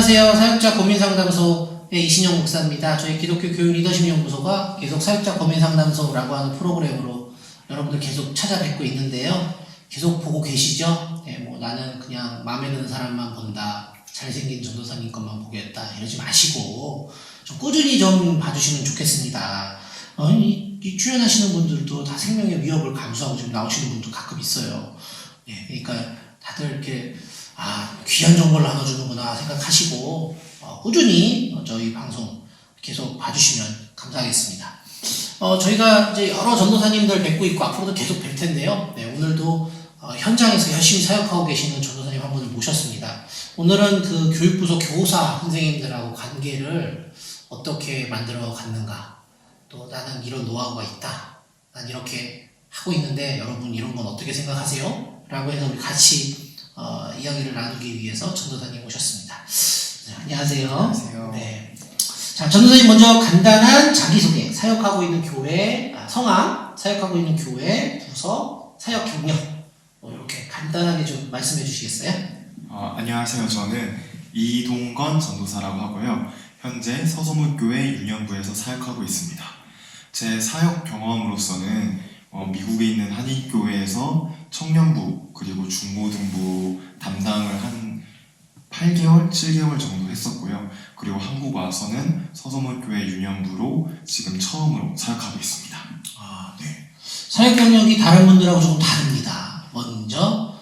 안녕하세요. 사역자 고민상담소의 이신영 목사입니다. 저희 기독교 교육 리더십 연구소가 계속 사역자 고민상담소라고 하는 프로그램으로 여러분들 계속 찾아뵙고 있는데요. 계속 보고 계시죠? 네, 뭐 나는 그냥 마음에 드는 사람만 본다. 잘생긴 전도사님 것만 보겠다. 이러지 마시고 좀 꾸준히 좀 봐주시면 좋겠습니다. 이 출연하시는 분들도 다 생명의 위협을 감수하고 지금 나오시는 분도 가끔 있어요. 예, 그러니까 다들 이렇게 귀한 정보를 나눠주는구나 생각하시고 꾸준히 저희 방송 계속 봐주시면 감사하겠습니다. 저희가 이제 여러 전도사님들 뵙고 있고 앞으로도 계속 뵐 텐데요. 네, 오늘도 현장에서 열심히 사역하고 계시는 전도사님 한 분을 모셨습니다. 오늘은 그 교육부서 교사 선생님들하고 관계를 어떻게 만들어 갔는가, 또 나는 이런 노하우가 있다, 난 이렇게 하고 있는데 여러분 이런 건 어떻게 생각하세요? 라고 해서 우리 같이 이야기를 나누기 위해서 전도사님 오셨습니다. 네, 안녕하세요. 안녕하세요. 네. 자, 전도사님 먼저 간단한 자기소개, 사역하고 있는 교회, 성함, 사역하고 있는 교회, 부서, 사역 경력, 이렇게 간단하게 좀 말씀해 주시겠어요? 안녕하세요. 저는 이동건 전도사라고 하고요. 현재 서소문교회 유년부에서 사역하고 있습니다. 제 사역 경험으로서는 미국에 있는 한인교회에서 청년부 그리고 중고등부 담당을 한 8개월, 7개월 정도 했었고요. 그리고 한국 와서는 서소문교회 유년부로 지금 처음으로 사역하고 있습니다. 네. 사역 경력이 다른 분들하고 조금 다릅니다. 먼저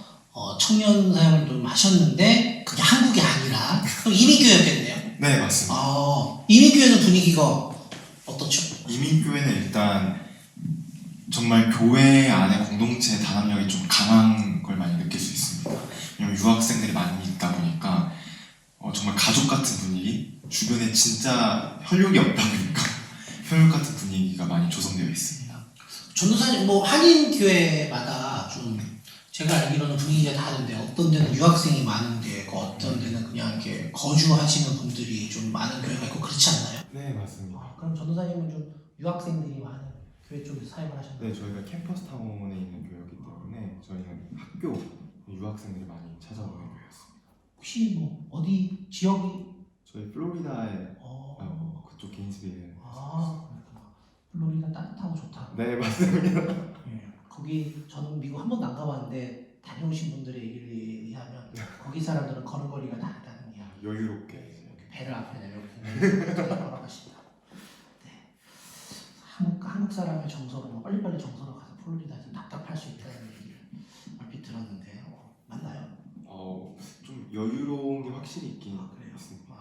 청년 사역을 좀 하셨는데 그게 한국이 아니라 이민교회였겠네요. 네, 맞습니다. 이민교회는 분위기가 어떻죠? 이민교회는 일단 정말 교회 안에 공동체 단합력이 좀 강한 걸 많이 느낄 수 있습니다. 왜냐면 유학생들이 많이 있다 보니까 정말 가족 같은 분위기, 주변에 진짜 혈육이 없다 보니까 혈육 같은 분위기가 많이 조성되어 있습니다. 전도사님, 한인교회마다 좀 제가 알기로는 분위기가 다른데 어떤 데는 유학생이 많은데 어떤 데는 그냥 이렇게 거주하시는 분들이 좀 많은 교회가 있고 그렇지 않나요? 네, 맞습니다. 그럼 전도사님은 좀 유학생들이 많은 교회 쪽에서 사역을 하셨나요? 네, 저희가 캠퍼스 타운에 있는 교회이기 때문에 저희는 학교 유학생들이 많이 찾아오는 교회였습니다. 혹시 어디 지역이? 저희 플로리다에 그쪽 게인스빌. 플로리다 따뜻하고 좋다. 네, 맞습니다. 거기 저는 미국 한 번도 안 가봤는데 다녀오신 분들의 얘기를 의하면 거기 사람들은 걸음걸이가 다르다는 이야기. 여유롭게 배를 앞에 내려놓고 걸어가십니다. 네. 한국 사람의 정서로 빨리빨리 정서로 가서 플로리다 좀 답답할 수 있다는 얘기를 얼핏 들었는데 맞나요? 좀 여유로운 게 확실히 있긴 그래요? 있습니다.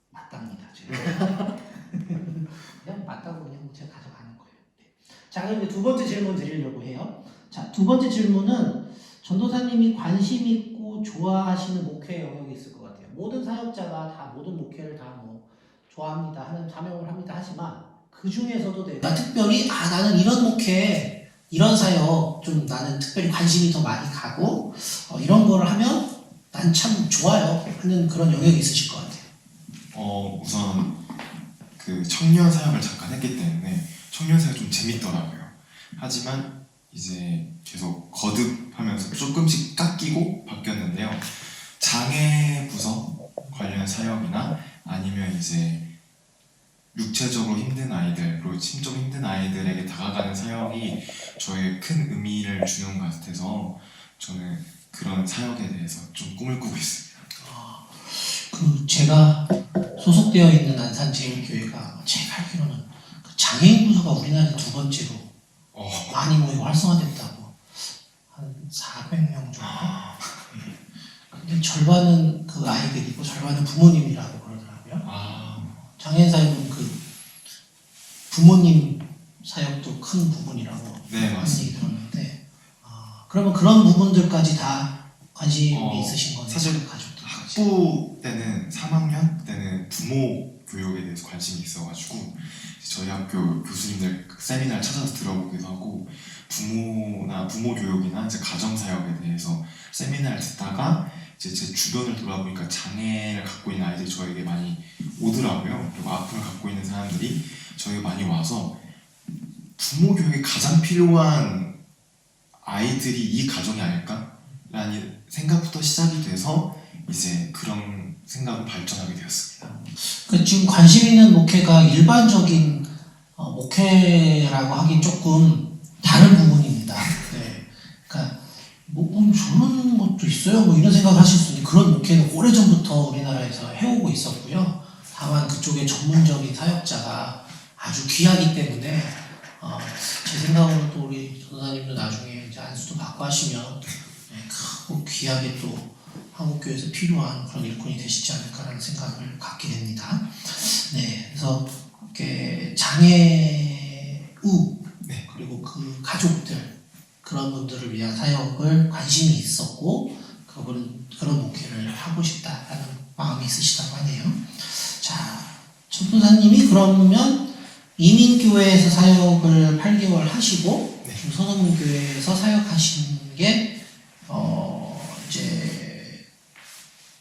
맞답니다. 제가 그냥 맞다고 그냥 제가 가져가는 거예요. 네. 자, 그럼 이제 두 번째 질문 드리려고 해요. 자, 두 번째 질문은 전도사님이 관심 있고 좋아하시는 목회 영역이 있을 것 같아요. 모든 사역자가 다 모든 목회를 다 좋아합니다 하는 사명을 합니다 하지만 그 중에서도 특별히 나는 이런 목회, 이런 사역 좀 나는 특별히 관심이 더 많이 가고 이런 거를 하면 난 참 좋아요 하는 그런 영역이 있으실 것 같아요. 우선 그 청년 사역을 잠깐 했기 때문에 청년 사역 좀 재밌더라고요. 하지만 이제 계속 거듭하면서 조금씩 깎이고 바뀌었는데요. 장애 부서 관련 사역이나 아니면 이제 육체적으로 힘든 아이들, 그리고 심적으로 힘든 아이들에게 다가가는 사역이 저에게 큰 의미를 주는 것 같아서 저는 그런 사역에 대해서 좀 꿈을 꾸고 있습니다. 제가 소속되어 있는 안산제일교회가 제가 알기로는 장애인 부서가 우리나라에 두 번째로 많이 모이고 활성화됐다고 한 400명 정도. 근데 절반은 그 아이들이고 절반은 부모님이라고 그러더라고요. 장애인 사역은 그 부모님 사역도 큰 부분이라고 얘기 들었는데, 그러면 그런 부분들까지 다 관심이 있으신 거네요. 사실 학부 때는 3학년 때는 부모 교육에 대해서 관심이 있어가지고 저희 학교 교수님들 세미나를 찾아서 들어보기도 하고 부모 교육이나 이제 가정 사역에 대해서 세미나를 듣다가 이제 제 주변을 돌아보니까 장애를 갖고 있는 아이들이 저에게 많이 오더라고요. 그리고 아픔을 갖고 있는 사람들이 저에게 많이 와서 부모 교육이 가장 필요한 아이들이 이 가정이 아닐까? 라는 생각부터 시작이 돼서 이제 그런 생각은 발전하게 되었습니다. 그 지금 관심 있는 목회가 일반적인 목회라고 하긴 조금 다른 부분입니다. 네. 그러니까 저런 것도 있어요? 뭐 이런 생각을 하실 수 있는 그런 목회는 오래전부터 우리나라에서 해오고 있었고요. 다만 그쪽에 전문적인 사역자가 아주 귀하기 때문에 제 생각으로 또 우리 전도사님도 나중에 이제 안수도 받고 하시면 크고 귀하게 또 한국교회에서 필요한 그런 일꾼이 되시지 않을까라는 생각을 갖게 됩니다. 네, 그래서 이렇게 장애우 네. 그리고 그 가족들 그런 분들을 위한 사역을 관심이 있었고 그런 목회를 하고 싶다라는 마음이 있으시다고 하네요. 자, 전도사님이 그러면 이민교회에서 사역을 8개월 하시고 네. 지금 서서문교회에서 사역하신 게 이제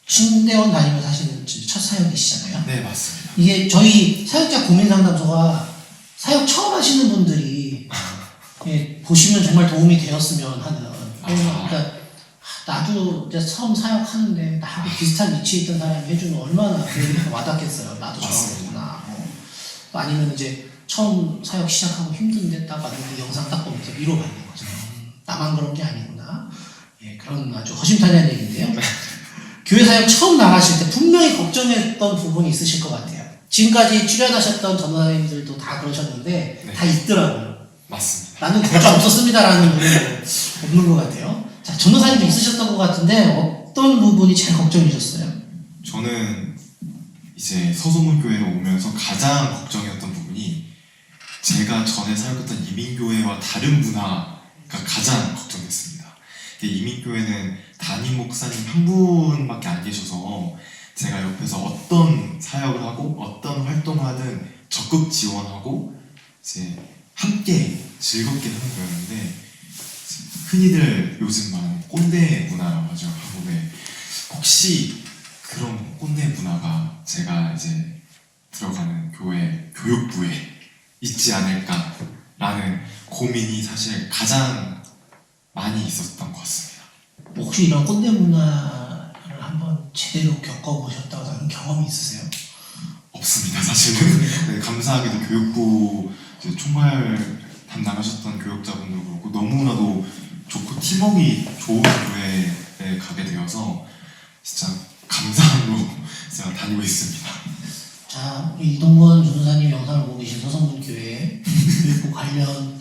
신대원 다니면서 하시는 첫 사역이시잖아요. 네, 맞습니다. 이게 저희 사역자 고민상담소가 사역 처음 하시는 분들이 보시면 정말 도움이 되었으면 하는. 그러니까 나도 이제 처음 사역하는데 나하고 비슷한 위치에 있던 사람이 해주면 얼마나 그게 와닿겠어요. 나도 저런 거구나. 아니면 이제 처음 사역 시작하고 힘든데 딱 받는 그 영상 딱 보면서 위로받는 거죠. 나만 그런 게 아니구나. 예, 그런 아주 허심탄회한 얘기인데요. 교회 사역 처음 나가실 때 분명히 걱정했던 부분이 있으실 것 같아요. 지금까지 출연하셨던 전도사님들도 다 그러셨는데 네. 다 있더라고요. 맞습니다. 나는 걱정 없었습니다라는 분은 없는 것 같아요. 자, 전도사님도 있으셨던 것 같은데 어떤 부분이 제일 걱정이셨어요? 저는 이제 서소문교회로 오면서 가장 걱정이었던 부분이 제가 전에 사역했던 이민교회와 다른 문화가 가장 걱정됐습니다. 이민교회는 담임 목사님 한 분밖에 안 계셔서 제가 옆에서 어떤 사역을 하고 어떤 활동을 하든 적극 지원하고 이제 함께 즐겁게 하는 거였는데 흔히들 요즘 말하는 꼰대 문화라고 하죠, 한국에. 혹시 그런 꼰대 문화가 제가 이제 들어가는 교회 교육부에 있지 않을까라는 고민이 사실 가장 많이 있었던 것 같습니다. 혹시 이런 꼰대 문화를 한번 제대로 겪어보셨다는 경험이 있으세요? 없습니다, 사실은. 네, 감사하게도 교육부 이제 총괄 담당하셨던 교육자분들 그렇고 너무나도 좋고 팀워크가 좋은 교회에 가게 되어서 진짜 감사함으로 제가 다니고 있습니다. 자, 우리 이동건 전도사님 영상을 보고 계신 서성문교회 교육부 관련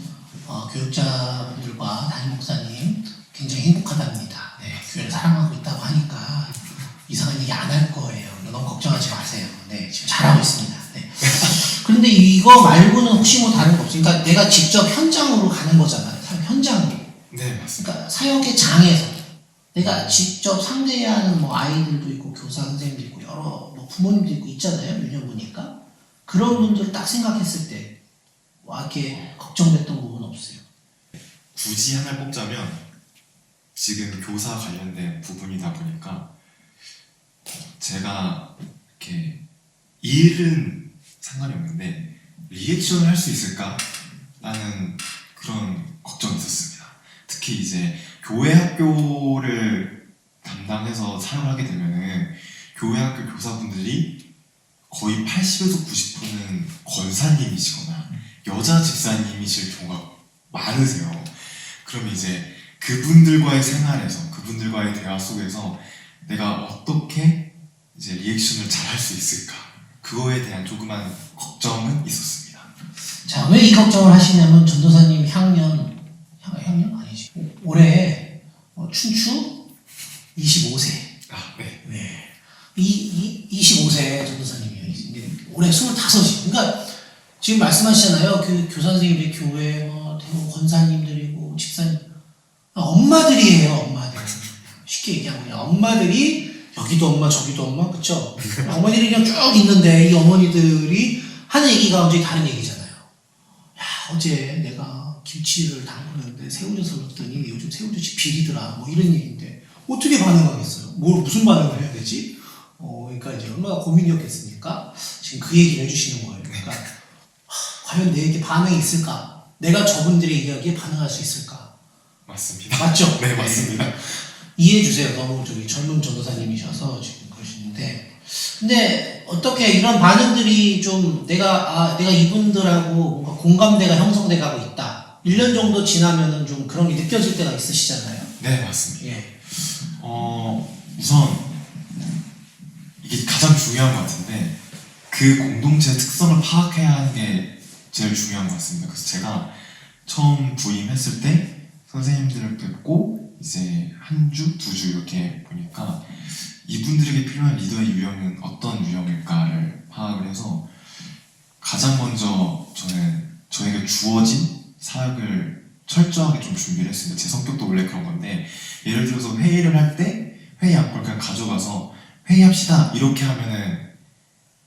교육자분들과 담임 목사님 굉장히 행복하답니다. 네, 교회를 사랑하고 있다고 하니까 이상한 얘기 안 할 거예요. 너무 걱정하지 마세요. 네, 지금 잘하고 있습니다. 네. 그런데 이거 말고는 혹시 뭐 다른 거 없어요? 그러니까 내가 직접 현장으로 가는 거잖아요. 현장으로. 네, 맞습니다. 그러니까 사역의 장에서 내가 직접 상대해야 하는 뭐 아이들도 있고 교사 선생님도 있고 여러 뭐 부모님도 있고 있잖아요. 유년 보니까 그런 분들을 딱 생각했을 때 와, 이렇게 걱정됐던 부분 없어요. 굳이 하나를 뽑자면 지금 교사 관련된 부분이다 보니까 제가 이렇게 일은 상관이 없는데 리액션을 할 수 있을까라는 그런 걱정이 있었습니다. 특히 이제 교회 학교를 담당해서 사용을 하게 되면은 교회 학교 교사분들이 거의 80에서 90%는 권사님이시거나 여자 집사님이실 경우가 많으세요. 그럼 이제 그분들과의 생활에서 그분들과의 대화 속에서 내가 어떻게 이제 리액션을 잘 할 수 있을까? 그거에 대한 조그만 걱정은 있었습니다. 자, 왜 이 걱정을 하시냐면 전도사님 향년 아니지. 올해 춘추 25세. 아, 네. 네. 25세 전도사님이에요. 올해 25이. 그러니까 지금 말씀하시잖아요. 그 교사 선생님들 교회 대부분 권사님들이고 집사님 엄마들이에요. 엄마들. 쉽게 얘기하면 그냥 엄마들이 여기도 엄마 저기도 엄마 그쵸? 어머니들이 그냥 쭉 있는데 이 어머니들이 하는 얘기가 완전히 다른 얘기잖아요. 야, 어제 내가 김치를 담그는데 새우젓을 넣었더니 요즘 새우젓이 비리더라 뭐 이런 얘기인데 어떻게 반응하겠어요? 무슨 반응을 해야 되지? 그러니까 이제 얼마나 고민이었겠습니까? 지금 그 얘기를 해주시는 거예요. 그러니까 과연 내게 반응이 있을까? 내가 저분들의 이야기에 반응할 수 있을까? 맞습니다. 맞죠? 네, 맞습니다. 이해해 주세요. 너무 젊은 전도사님이셔서 지금 그러시는데 근데 어떻게 이런 반응들이 좀 내가 이분들하고 뭔가 공감대가 형성돼 가고 있다. 1년 정도 지나면은 좀 그런 게 느껴질 때가 있으시잖아요. 네, 맞습니다. 예. 우선 이게 가장 중요한 것 같은데 그 공동체의 특성을 파악해야 하는 게 제일 중요한 것 같습니다. 그래서 제가 처음 부임했을 때 선생님들을 뵙고 이제 한 주, 2주 이렇게 보니까 이분들에게 필요한 리더의 유형은 어떤 유형일까를 파악을 해서 가장 먼저 저는 저에게 주어진 사역을 철저하게 좀 준비를 했습니다. 제 성격도 원래 그런 건데 예를 들어서 회의를 할 때 회의 안건을 그냥 가져가서 회의합시다 이렇게 하면은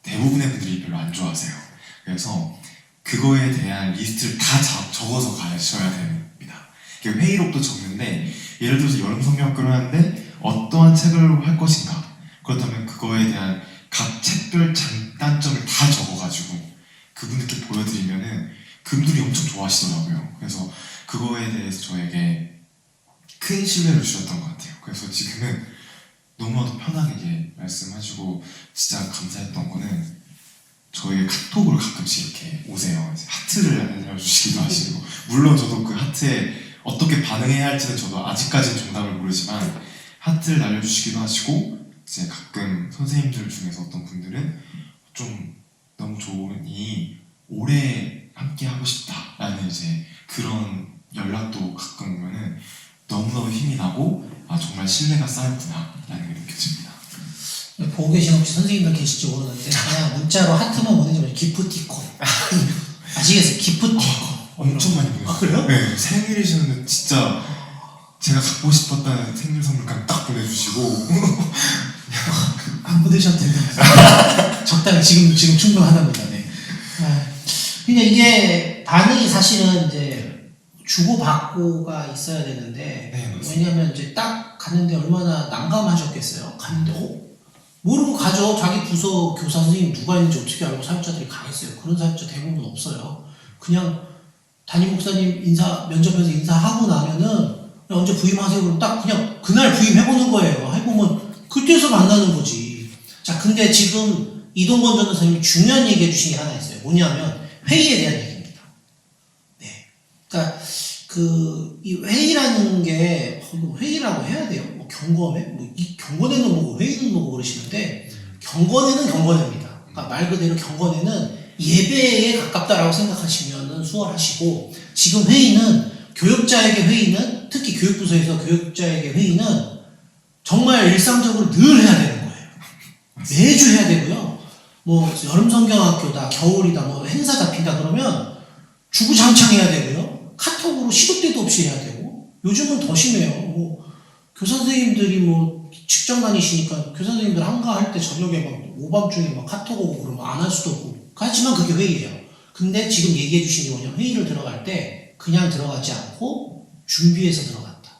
대부분의 분들이 별로 안 좋아하세요. 그래서 그거에 대한 리스트를 다 적어서 가셔야 됩니다. 회의록도 적는데 예를 들어서 여름 성경학교를 하는데 어떠한 책을 할 것인가 그렇다면 그거에 대한 각 책별 장단점을 다 적어가지고 그분들께 보여드리면은 그분들이 엄청 좋아하시더라고요. 그래서 그거에 대해서 저에게 큰 신뢰를 주셨던 것 같아요. 그래서 지금은 너무나도 편하게 말씀하시고 진짜 감사했던 거는 저에게 카톡으로 가끔씩 이렇게 오세요. 하트를 알려주시기도 하시고 물론 저도 그 하트에 어떻게 반응해야 할지는 저도 아직까지는 정답을 모르지만 하트를 날려주시기도 하시고 이제 가끔 선생님들 중에서 어떤 분들은 좀 너무 좋으니 오래 함께 하고 싶다라는 이제 그런 연락도 가끔 오면은 너무너무 힘이 나고 아 정말 신뢰가 쌓였구나라는 게 느껴집니다. 보고 계신 혹시 선생님들 계실지 모르는데 그냥 문자로 하트만 보내주면 기프티콘 아시겠어요? 기프티콘 엄청 많이 보내요. 아, 그래요? 네, 생일이시는데 진짜 제가 갖고 싶었다는 생일 선물까지 딱 보내주시고 안 보내셔도 된다. 적당히 지금 충분하답니다. 네. 근데 이게 반응이 사실은 이제 주고받고가 있어야 되는데 네, 맞습니다. 왜냐하면 이제 딱 갔는데 얼마나 난감하셨겠어요. 갔는데 모르고 가죠. 자기 부서 교사 선생님 누가 있는지 어떻게 알고 사역자들이 가겠어요. 그런 사역자 대부분 없어요. 그냥 담임 목사님 면접에서 인사하고 나면은 언제 부임하세요? 그럼 딱 그냥 그날 부임해보는 거예요. 해보면 그때서 만나는 거지. 자, 근데 지금 이동건 전도사님이 중요한 얘기 해주신 게 하나 있어요. 뭐냐면 회의에 대한 얘기입니다. 네. 그러니까 이 회의라는 게 회의라고 해야 돼요. 뭐 경건회? 이 경건회는 뭐고 회의는 뭐고 그러시는데 경건회는 경건회입니다. 그러니까 말 그대로 경건회는 예배에 가깝다라고 생각하시면 수월하시고 지금 회의는 교육자에게 회의는 특히 교육부서에서 교육자에게 회의는 정말 일상적으로 늘 해야 되는 거예요. 매주 해야 되고요. 뭐 여름 성경학교다 겨울이다 뭐 행사 잡힌다 그러면 주구장창 해야 되고요. 카톡으로 시도 때도 없이 해야 되고 요즘은 더 심해요. 뭐 교사 선생님들이 뭐 직장 다니시니까 교사 선생님들 한가할 때 저녁에 막 오밤중에 막 카톡 오고 그러면 안 할 수도 없고 하지만 그게 회의예요. 근데 지금 얘기해 주신 게 뭐냐면 회의를 들어갈 때 그냥 들어가지 않고 준비해서 들어갔다.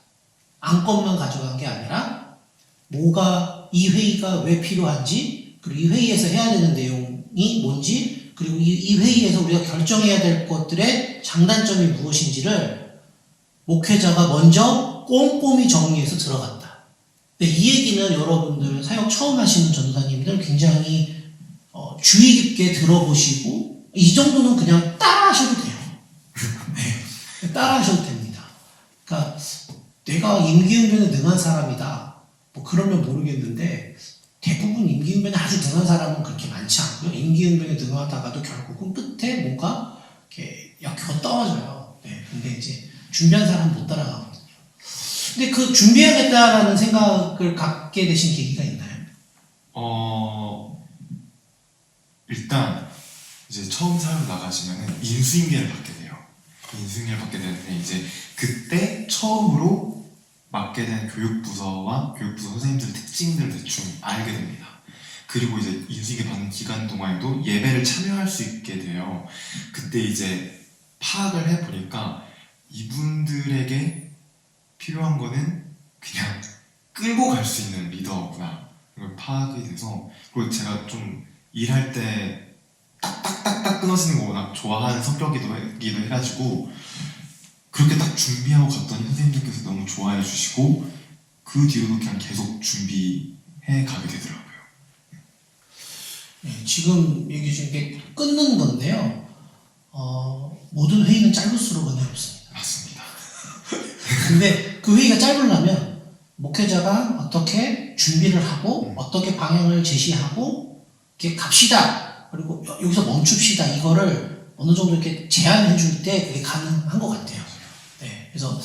안건만 가져간 게 아니라 이 회의가 왜 필요한지 그리고 이 회의에서 해야 되는 내용이 뭔지 그리고 이 회의에서 우리가 결정해야 될 것들의 장단점이 무엇인지를 목회자가 먼저 꼼꼼히 정리해서 들어갔다. 근데 이 얘기는 여러분들 사역 처음 하시는 전도사님들 굉장히 주의 깊게 들어보시고 이 정도는 그냥 따라하셔도 돼요. 네, 따라하셔도 됩니다. 그러니까 내가 임기응변에 능한 사람이다. 뭐 그러면 모르겠는데 대부분 임기응변에 아주 능한 사람은 그렇게 많지 않고요. 임기응변에 능하다가도 결국은 끝에 뭔가 이렇게 역효가 떨어져요. 네, 근데 이제 준비한 사람은 못 따라가거든요. 근데 그 준비해야겠다라는 생각을 갖게 되신 계기가 있나요? 일단 이제 처음 사역 나가시면은 인수인계를 받게 돼요. 인수인계를 받게 되는데 이제 그때 처음으로 맡게 된 교육부서와 교육부서 선생님들의 특징들을 대충 알게 됩니다. 그리고 이제 인수인계 받는 기간 동안에도 예배를 참여할 수 있게 돼요. 그때 이제 파악을 해보니까 이분들에게 필요한 거는 그냥 끌고 갈 수 있는 리더구나 이걸 파악이 돼서 그리고 제가 좀 일할 때 딱딱딱딱 끊어지는 거 워낙 좋아하는 성격이기도 해가지고 그렇게 딱 준비하고 갔더니 선생님들께서 너무 좋아해 주시고 그 뒤로도 그냥 계속 준비해 가게 되더라고요. 지금 얘기 중에 게 끊는 건데요. 모든 회의는 짧을수록 은혜롭습니다. 맞습니다. 근데 그 회의가 짧으려면 목회자가 어떻게 준비를 하고 어떻게 방향을 제시하고 이렇게 갑시다. 그리고 여기서 멈춥시다. 이거를 어느 정도 이렇게 제안해 줄 때 그게 가능한 것 같아요. 네. 그래서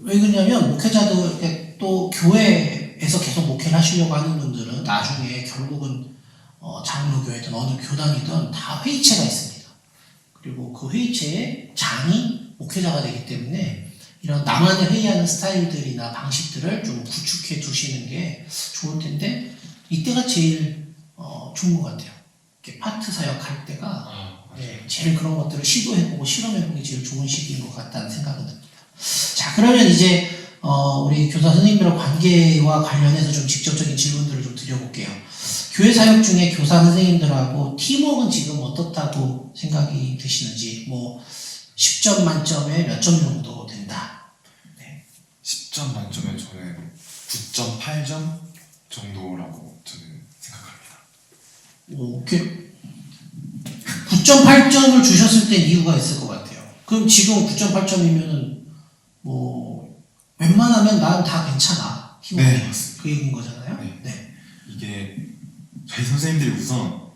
왜 그러냐면 목회자도 이렇게 또 교회에서 계속 목회를 하시려고 하는 분들은 나중에 결국은 장로교회든 어느 교단이든 다 회의체가 있습니다. 그리고 그 회의체의 장이 목회자가 되기 때문에 이런 나만의 회의하는 스타일들이나 방식들을 좀 구축해 두시는 게 좋을 텐데 이때가 제일 좋은 것 같아요. 이렇게 파트 사역 할 때가 제일 그런 것들을 시도해보고 실험해보기 제일 좋은 시기인 것 같다는 생각은 듭니다. 자, 그러면 이제 우리 교사 선생님들과 관계와 관련해서 좀 직접적인 질문들을 좀 드려볼게요. 교회 사역 중에 교사 선생님들하고 팀워크는 지금 어떻다고 생각이 드시는지, 뭐 10점 만점에 몇 점 정도 된다. 네. 10점 만점에 저는 9.8점 정도라고 저는 생각합니다. 이렇게 9.8점을 주셨을 때 이유가 있을 것 같아요. 그럼 지금 9.8점이면은 뭐 웬만하면 난 다 괜찮아. 네, 맞습니다. 그 얘기인 거잖아요. 네. 이게 저희 선생님들이 우선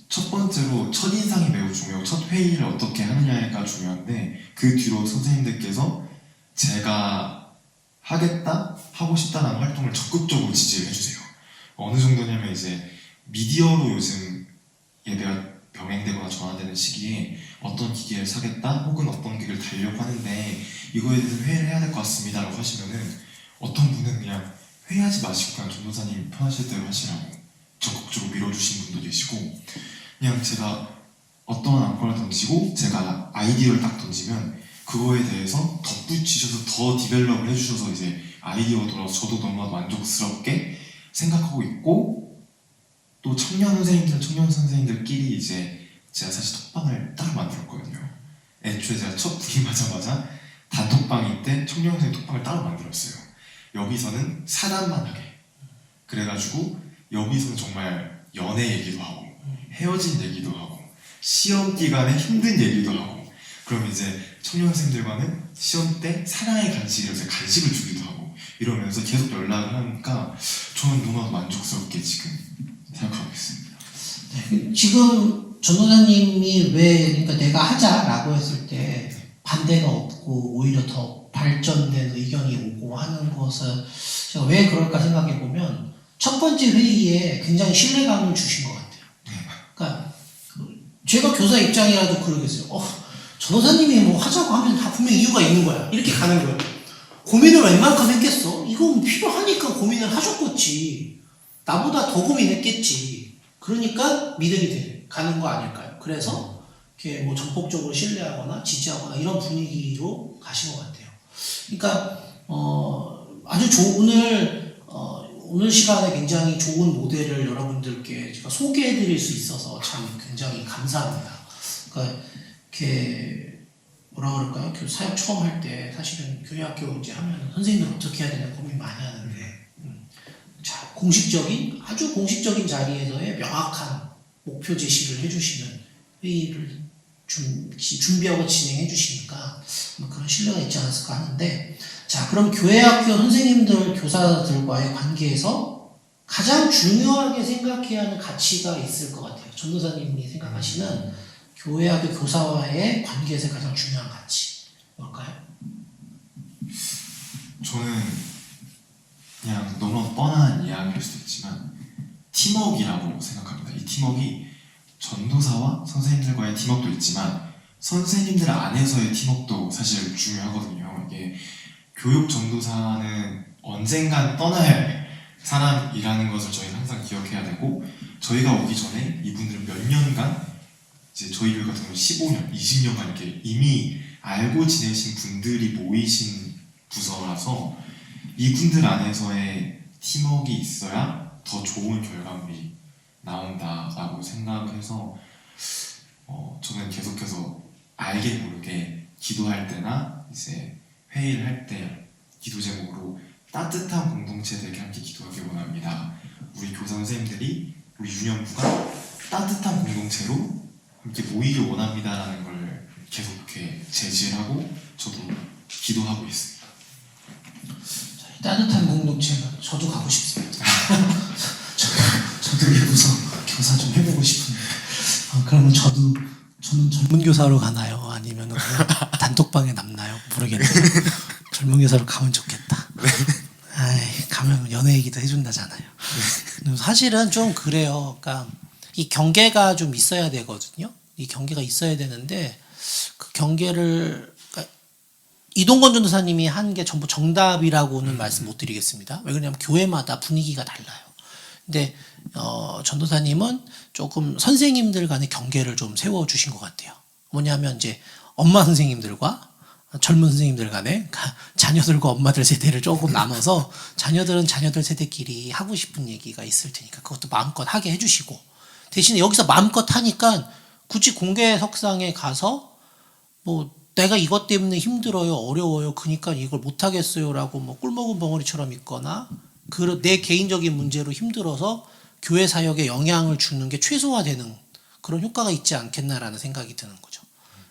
첫 번째로 첫인상이 매우 중요하고 첫 회의를 어떻게 하느냐가 중요한데 그 뒤로 선생님들께서 제가 하겠다, 하고 싶다는 활동을 적극적으로 지지를 해주세요. 어느 정도냐면 이제 미디어로 요즘 예배가 병행되거나 전환되는 시기에 어떤 기계를 사겠다 혹은 어떤 기계를 달려고 하는데 이거에 대해서 회의를 해야 될 것 같습니다 라고 하시면은 어떤 분은 그냥 회의하지 마시고 그냥 전도사님 편하실 대로 하시라고 적극적으로 밀어주신 분도 계시고 그냥 제가 어떠한 안건을 던지고 제가 아이디어를 딱 던지면 그거에 대해서 덧붙이셔서 더 디벨롭을 해주셔서 이제 아이디어가 돌아서 저도 너무 만족스럽게 생각하고 있고 또 청년 선생님들끼리 이제 제가 사실 톡방을 따로 만들었거든요. 애초에 제가 첫 부임하자마자 단톡방일 때 청년 선생님 톡방을 따로 만들었어요. 여기서는 사담만 하게. 그래가지고 여기서는 정말 연애 얘기도 하고 헤어진 얘기도 하고 시험 기간에 힘든 얘기도 하고 그럼 이제 청년 선생님들과는 시험 때 사랑의 간식이라서 간식을 주기도 하고 이러면서 계속 연락을 하니까 저는 너무 만족스럽게 지금 생각하고 있습니다. 네. 지금 전도사님이 왜 그러니까 내가 하자라고 했을 때 반대가 없고 오히려 더 발전된 의견이 오고 하는 것은 제가 왜 그럴까 생각해 보면 첫 번째 회의에 굉장히 신뢰감을 주신 것 같아요. 그러니까 제가 교사 입장이라도 그러겠어요. 전도사님이 뭐 하자고 하면 다 분명 이유가 있는 거야. 이렇게 가는 거예요. 고민을 웬만큼 했겠어? 이건 필요하니까 고민을 하셨겠지. 나보다 더 고민했겠지. 그러니까 믿음이 가는 거 아닐까요? 그래서 이렇게 뭐 전폭적으로 신뢰하거나 지지하거나 이런 분위기로 가신 것 같아요. 그러니까 아주 오늘 시간에 굉장히 좋은 모델을 여러분들께 제가 소개해드릴 수 있어서 참 굉장히 감사합니다. 그러니까 이렇게 뭐라 그럴까요? 사역 처음 할 때 사실은 교회학교 이제 하면 선생님들 어떻게 해야 되나 고민 많이 하는데 자 아주 공식적인 자리에서의 명확한 목표 제시를 해주시는 회의를 준비하고 진행해 주시니까 그런 신뢰가 있지 않았을까 하는데 자 그럼 교회학교 선생님들 교사들과의 관계에서 가장 중요하게 생각해야 하는 가치가 있을 것 같아요. 전도사님이 생각하시는 교회학교 교사와의 관계에서 가장 중요한 가치 뭘까요? 저는 그냥 너무 뻔한 이야기일 수도 있지만 팀워크라고 생각합니다. 이 팀워크가 전도사와 선생님들과의 팀워크도 있지만 선생님들 안에서의 팀워크도 사실 중요하거든요. 이게 교육 전도사는 언젠간 떠나야 할 사람이라는 것을 저희는 항상 기억해야 되고 저희가 오기 전에 이분들은 몇 년간 이제 저희 교육 같은 경우는 15년, 20년간 이렇게 이미 알고 지내신 분들이 모이신 부서라서 이분들 안에서의 팀워크가 있어야 더 좋은 결과물이 나온다라고 생각을 해서 저는 계속해서 알게 모르게 기도할 때나 이제 회의를 할 때 기도 제목으로 따뜻한 공동체 되게 함께 기도하길 원합니다. 우리 교사 선생님들이 우리 유년부가 따뜻한 공동체로 함께 모이길 원합니다라는 걸 계속 이렇게 제시하고 저도 기도하고 있습니다. 따뜻한 공동체가 저도 가고 싶습니다. 저도 여기서 교사 좀 해보고 싶은데 그러면 저는 젊은 교사로 가나요? 아니면 그냥 단톡방에 남나요? 모르겠네요. 젊은 교사로 가면 좋겠다. 아이, 가면 연애 얘기도 해준다잖아요. 사실은 좀 그래요. 그러니까 이 경계가 좀 있어야 되거든요. 이 경계가 있어야 되는데 그 경계를 그러니까 이동건 전도사님이 한 게 전부 정답이라고는 말씀 못 드리겠습니다. 왜 그러냐면 교회마다 분위기가 달라요. 근데 전도사님은 조금 선생님들 간의 경계를 좀 세워주신 것 같아요. 뭐냐면 이제 엄마 선생님들과 젊은 선생님들 간에 자녀들과 엄마들 세대를 조금 나눠서 자녀들은 자녀들 세대끼리 하고 싶은 얘기가 있을 테니까 그것도 마음껏 하게 해주시고 대신에 여기서 마음껏 하니까 굳이 공개 석상에 가서 뭐 내가 이것 때문에 힘들어요, 어려워요, 그러니까 이걸 못하겠어요라고 뭐 꿀먹은 벙어리처럼 있거나 내 개인적인 문제로 힘들어서 교회 사역에 영향을 주는 게 최소화되는 그런 효과가 있지 않겠나라는 생각이 드는 거죠.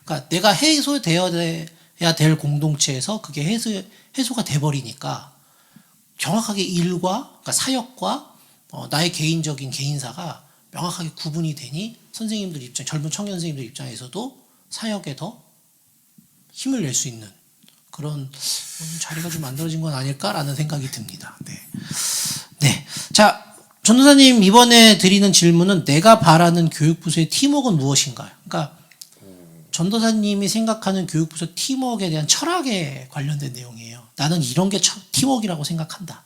그러니까 내가 해소되어야 될 공동체에서 그게 해소가 돼버리니까 정확하게 일과 그러니까 사역과 나의 개인적인 개인사가 명확하게 구분이 되니 선생님들 입장, 젊은 청년 선생님들 입장에서도 사역에 더 힘을 낼 수 있는 그런 자리가 좀 만들어진 건 아닐까라는 생각이 듭니다. 네. 자, 전도사님 이번에 드리는 질문은 내가 바라는 교육부서의 팀워크는 무엇인가요? 그러니까 전도사님이 생각하는 교육부서 팀워크에 대한 철학에 관련된 내용이에요. 나는 이런 게 팀워크라고 생각한다.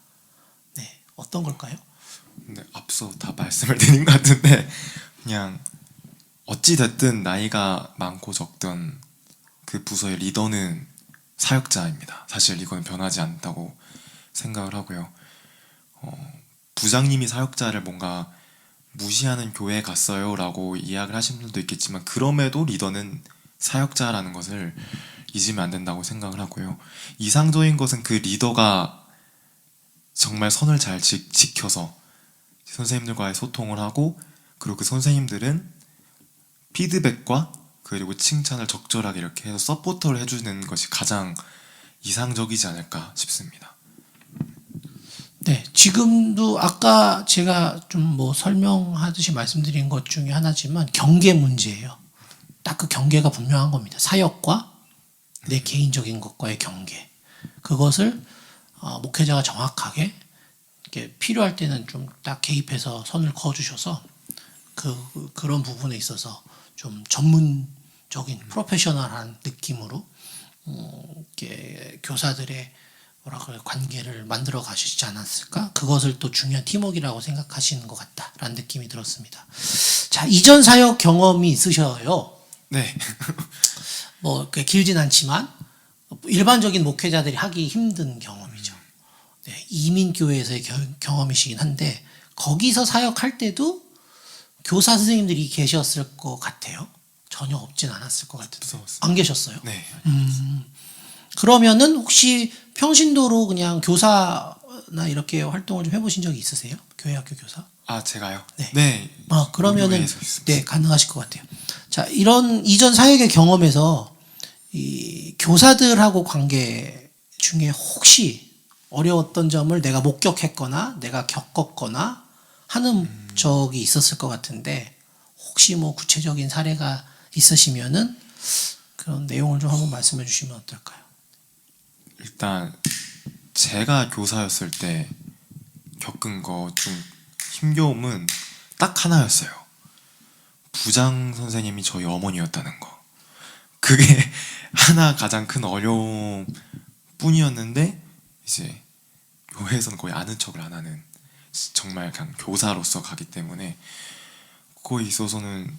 네. 어떤 걸까요? 네, 앞서 다 말씀을 드린 것 같은데 그냥 어찌 됐든 나이가 많고 적든 그 부서의 리더는 사역자입니다. 사실 이건 변하지 않다고 생각을 하고요. 부장님이 사역자를 뭔가 무시하는 교회에 갔어요 라고 이야기를 하신 분들도 있겠지만 그럼에도 리더는 사역자라는 것을 잊으면 안 된다고 생각을 하고요. 이상적인 것은 그 리더가 정말 선을 잘 지켜서 선생님들과의 소통을 하고 그리고 그 선생님들은 피드백과 그리고 칭찬을 적절하게 이렇게 해서 서포터를 해주는 것이 가장 이상적이지 않을까 싶습니다. 네, 지금도 아까 제가 좀 뭐 설명하듯이 말씀드린 것 중에 하나지만 경계 문제예요. 딱 그 경계가 분명한 겁니다. 사역과 내 개인적인 것과의 경계. 그것을 목회자가 정확하게 이렇게 필요할 때는 좀 딱 개입해서 선을 그어주셔서 그런 부분에 있어서 좀 전문적인 프로페셔널한 느낌으로 이렇게 교사들의 관계를 만들어 가시지 않았을까? 그것을 또 중요한 팀워크라고 생각하시는 것 같다라는 느낌이 들었습니다. 자, 이전 사역 경험이 있으셔요. 네. 뭐 길진 않지만 일반적인 목회자들이 하기 힘든 경험이죠. 네, 이민교회에서의 경험이시긴 한데 거기서 사역할 때도 교사 선생님들이 계셨을 것 같아요. 전혀 없진 않았을 것 같은데. 무서웠어요. 안 계셨어요? 네. 그러면은 혹시 평신도로 그냥 교사나 이렇게 활동을 좀 해보신 적이 있으세요? 교회학교 교사? 아, 제가요? 네. 네. 그러면은 교회에서 있습니다. 네, 가능하실 것 같아요. 자, 이런 이전 사역의 경험에서 이 교사들하고 관계 중에 혹시 어려웠던 점을 내가 목격했거나 내가 겪었거나 하는 적이 있었을 것 같은데 혹시 뭐 구체적인 사례가 있으시면은 그런 내용을 좀 한번 말씀해 주시면 어떨까요? 일단 제가 교사였을 때 겪은 거 중 힘겨움은 딱 하나였어요. 부장 선생님이 저희 어머니였다는 거. 그게 하나 가장 큰 어려움 뿐이었는데 이제 교회에서는 거의 아는 척을 안 하는 정말 그냥 교사로서 가기 때문에 그거에 있어서는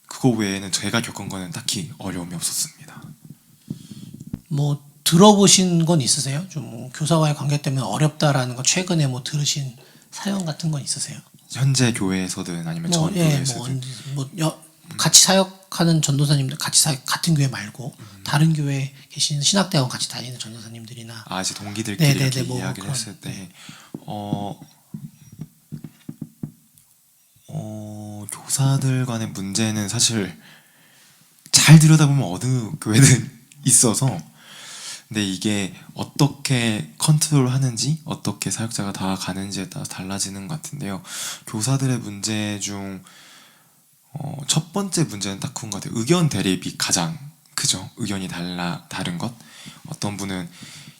그거 외에는 제가 겪은 거는 딱히 어려움이 없었습니다. 뭐 들어보신 건 있으세요? 좀 교사와의 관계 때문에 어렵다라는 거 최근에 뭐 들으신 사연 같은 건 있으세요? 현재 교회에서든 아니면 뭐, 전 예, 교회에서든 같이 사역하는 사역하는 전도사님들 같은 교회 말고 다른 교회에 계신 신학대학원 같이 다니는 전도사님들이나 이제 동기들끼리 네네네, 이렇게 뭐 이야기를 그런, 했을 때 교사들 간의 문제는 사실 잘 들여다보면 어느 교회든 있어서, 근데 이게 어떻게 컨트롤 하는지, 어떻게 사역자가 다가가는지에 따라 달라지는 것 같은데요. 교사들의 문제 중 첫 번째 문제는 딱 그런 것 같아요. 의견 대립이 가장 크죠. 의견이 다른 것. 어떤 분은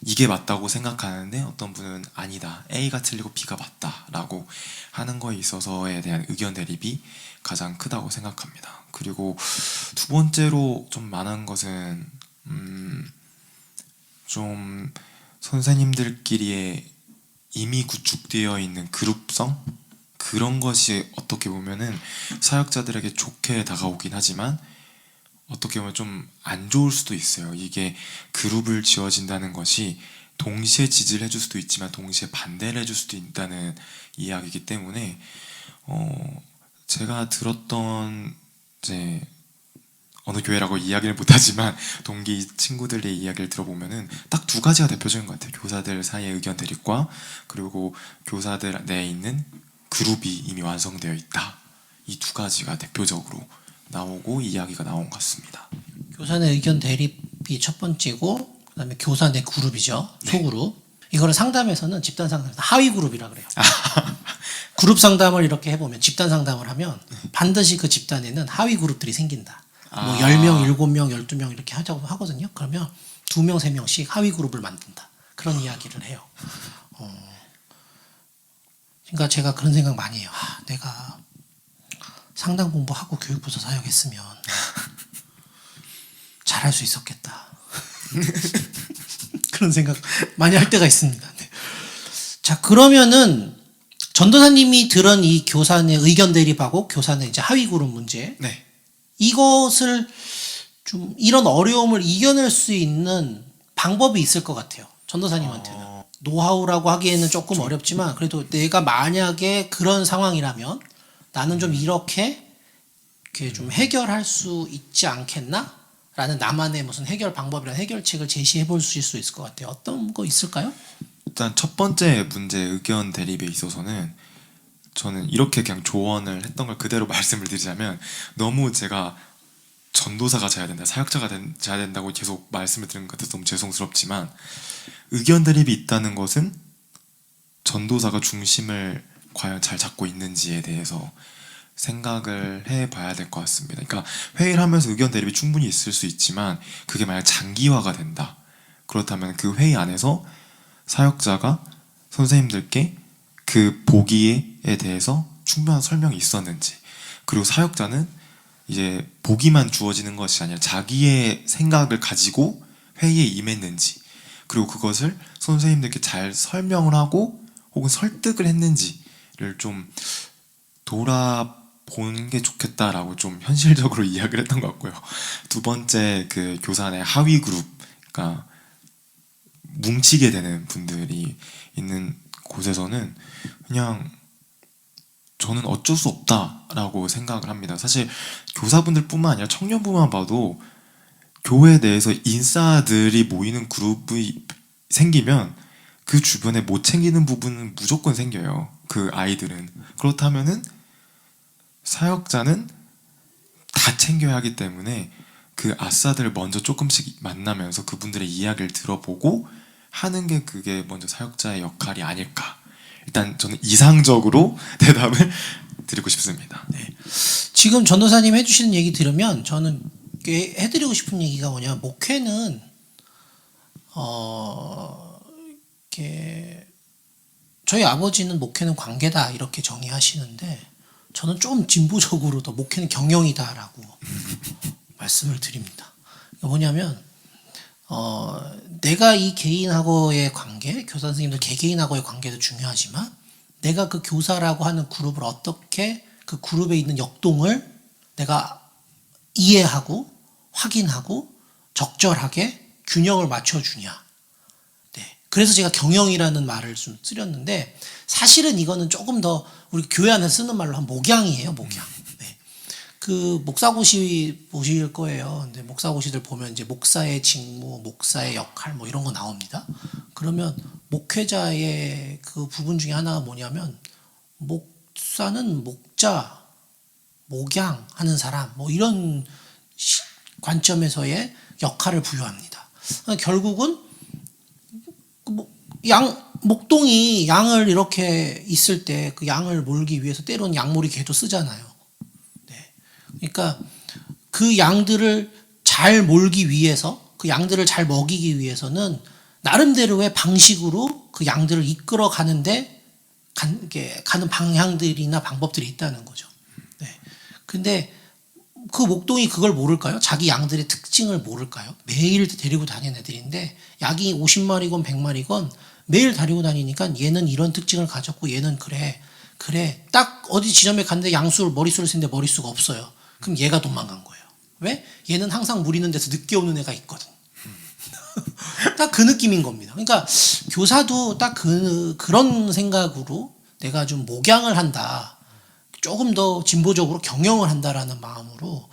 이게 맞다고 생각하는데 어떤 분은 아니다, A가 틀리고 B가 맞다라고 하는 거에 있어서에 대한 의견 대립이 가장 크다고 생각합니다. 그리고 두 번째로 좀 많은 것은 좀 선생님들끼리의 이미 구축되어 있는 그룹성, 그런 것이 어떻게 보면은 사역자들에게 좋게 다가오긴 하지만 어떻게 보면 좀 안 좋을 수도 있어요. 이게 그룹을 지어진다는 것이 동시에 지지를 해줄 수도 있지만 동시에 반대를 해줄 수도 있다는 이야기이기 때문에 제가 들었던 이제 어느 교회라고 이야기를 못하지만 동기 친구들의 이야기를 들어보면은 딱 두 가지가 대표적인 것 같아요. 교사들 사이의 의견 대립과 그리고 교사들 내에 있는 그룹이 이미 완성되어 있다. 이 두 가지가 대표적으로 나오고 이야기가 나온 것 같습니다. 교사 내 의견 대립이 첫 번째고, 그다음에 교사 내 그룹이죠. 소그룹. 이거를 상담에서는 집단 상담에서 하위 그룹이라 그래요. 그룹 상담을 이렇게 해보면, 집단 상담을 하면 반드시 그 집단에는 하위 그룹들이 생긴다. 뭐 10명, 7명, 12명 이렇게 하자고 하거든요. 그러면 2명, 3명씩 하위 그룹을 만든다. 그런 이야기를 해요. 그러니까 제가 그런 생각 많이 해요. 내가 상담 공부하고 교육부서 사역했으면 잘할 수 있었겠다. 그런 생각 많이 할 때가 있습니다. 네. 자, 그러면은 전도사님이 들은 이 교사 내 의견 대립하고 교사 내 이제 하위 그룹 문제, 네. 이것을 좀 이런 어려움을 이겨낼 수 있는 방법이 있을 것 같아요. 전도사님한테는. 노하우라고 하기에는 조금 어렵지만 그래도 내가 만약에 그런 상황이라면 나는 좀 이렇게 좀 해결할 수 있지 않겠나? 라는 나만의 무슨 해결 방법이나 해결책을 제시해 볼 수 있을 것 같아요. 어떤 거 있을까요? 일단 첫 번째 문제 의견 대립에 있어서는 저는 이렇게 그냥 조언을 했던 걸 그대로 말씀을 드리자면, 너무 제가 전도사가 돼야 된다, 사역자가 돼야 된다고 계속 말씀을 드리는 것 같아서 너무 죄송스럽지만, 의견 대립이 있다는 것은 전도사가 중심을 과연 잘 잡고 있는지에 대해서 생각을 해봐야 될 것 같습니다. 그러니까 회의를 하면서 의견 대립이 충분히 있을 수 있지만 그게 만약 장기화가 된다, 그렇다면 그 회의 안에서 사역자가 선생님들께 그 보기에 대해서 충분한 설명이 있었는지, 그리고 사역자는 이제 보기만 주어지는 것이 아니라 자기의 생각을 가지고 회의에 임했는지, 그리고 그것을 선생님들께 잘 설명을 하고 혹은 설득을 했는지를 좀 돌아보는 게 좋겠다라고 좀 현실적으로 이야기를 했던 것 같고요. 두 번째, 그 교사 내 하위 그룹, 그러니까 뭉치게 되는 분들이 있는 곳에서는 그냥 저는 어쩔 수 없다라고 생각을 합니다. 사실 교사분들뿐만 아니라 청년부만 봐도 교회 내에서 인싸들이 모이는 그룹이 생기면 그 주변에 못 챙기는 부분은 무조건 생겨요. 그 아이들은. 그렇다면은 사역자는 다 챙겨야 하기 때문에 그 아싸들을 먼저 조금씩 만나면서 그분들의 이야기를 들어보고 하는 게 그게 먼저 사역자의 역할이 아닐까. 일단 저는 이상적으로 대답을 드리고 싶습니다. 네. 지금 전도사님 해주시는 얘기 들으면 저는 해드리고 싶은 얘기가 뭐냐, 목회는 이렇게 저희 아버지는 목회는 관계다 이렇게 정의하시는데 저는 좀 진보적으로 더 목회는 경영이다라고 말씀을 드립니다. 뭐냐면 내가 이 개인하고의 관계, 교사 선생님들 개개인하고의 관계도 중요하지만 내가 그 교사라고 하는 그룹을 어떻게 그 그룹에 있는 역동을 내가 이해하고 확인하고 적절하게 균형을 맞춰주냐. 네. 그래서 제가 경영이라는 말을 좀 쓰렸는데 사실은 이거는 조금 더 우리 교회 안에 쓰는 말로 한 목양이에요, 목양. 네. 그 목사고시 보실 거예요. 근데 목사고시들 보면 이제 목사의 직무, 목사의 역할 뭐 이런 거 나옵니다. 그러면 목회자의 그 부분 중에 하나가 뭐냐면 목사는 목자, 목양 하는 사람 뭐 이런 관점에서의 역할을 부여합니다. 결국은 목동이 양을 이렇게 있을 때 그 양을 몰기 위해서 때로는 양몰이 개도 쓰잖아요. 그러니까 그 양들을 잘 몰기 위해서, 그 양들을 잘 먹이기 위해서는 나름대로의 방식으로 그 양들을 이끌어 가는데 가는 방향들이나 방법들이 있다는 거죠. 네. 근데 그 목동이 그걸 모를까요? 자기 양들의 특징을 모를까요? 매일 데리고 다니는 애들인데 약이 50마리건 100마리건 매일 데리고 다니니까 얘는 이런 특징을 가졌고 얘는 그래 딱 어디 지점에 갔는데 머릿수를 쓰는데 머릿수가 없어요. 그럼 얘가 도망간 거예요. 왜? 얘는 항상 물 있는 데서 늦게 오는 애가 있거든. 딱 그 느낌인 겁니다. 그러니까 교사도 딱 그런 생각으로 내가 좀 목양을 한다. 조금 더 진보적으로 경영을 한다라는 마음으로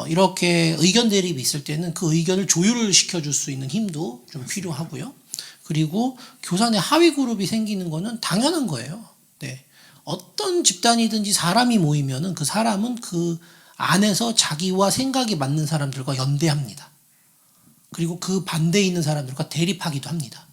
이렇게 의견 대립이 있을 때는 그 의견을 조율을 시켜줄 수 있는 힘도 좀 필요하고요. 그리고 교사 내 하위 그룹이 생기는 거는 당연한 거예요. 네. 어떤 집단이든지 사람이 모이면은 그 사람은 그 안에서 자기와 생각이 맞는 사람들과 연대합니다. 그리고 그 반대에 있는 사람들과 대립하기도 합니다.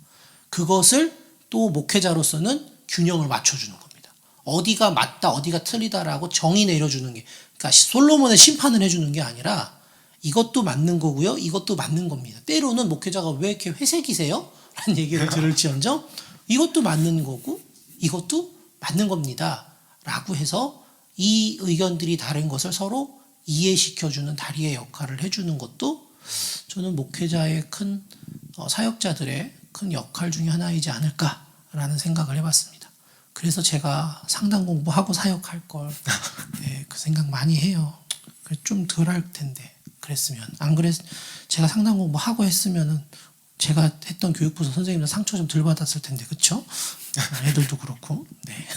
그것을 또 목회자로서는 균형을 맞춰주는 겁니다. 어디가 맞다, 어디가 틀리다라고 정의 내려주는 게, 그러니까 솔로몬의 심판을 해주는 게 아니라 이것도 맞는 거고요, 이것도 맞는 겁니다. 때로는 목회자가 왜 이렇게 회색이세요? 라는 얘기를 들을지언정 이것도 맞는 거고 이것도 맞는 겁니다. 라고 해서 이 의견들이 다른 것을 서로 이해시켜주는 다리의 역할을 해주는 것도 저는 목회자의 큰 사역자들의 큰 역할 중에 하나이지 않을까라는 생각을 해봤습니다. 그래서 제가 상담 공부하고 사역할 걸 네, 그 생각 많이 해요. 좀 덜 할 텐데 그랬으면 안 그랬 제가 상담 공부하고 했으면은 제가 했던 교육부서 선생님들 상처 좀 덜 받았을 텐데, 그쵸? 애들도 그렇고, 네.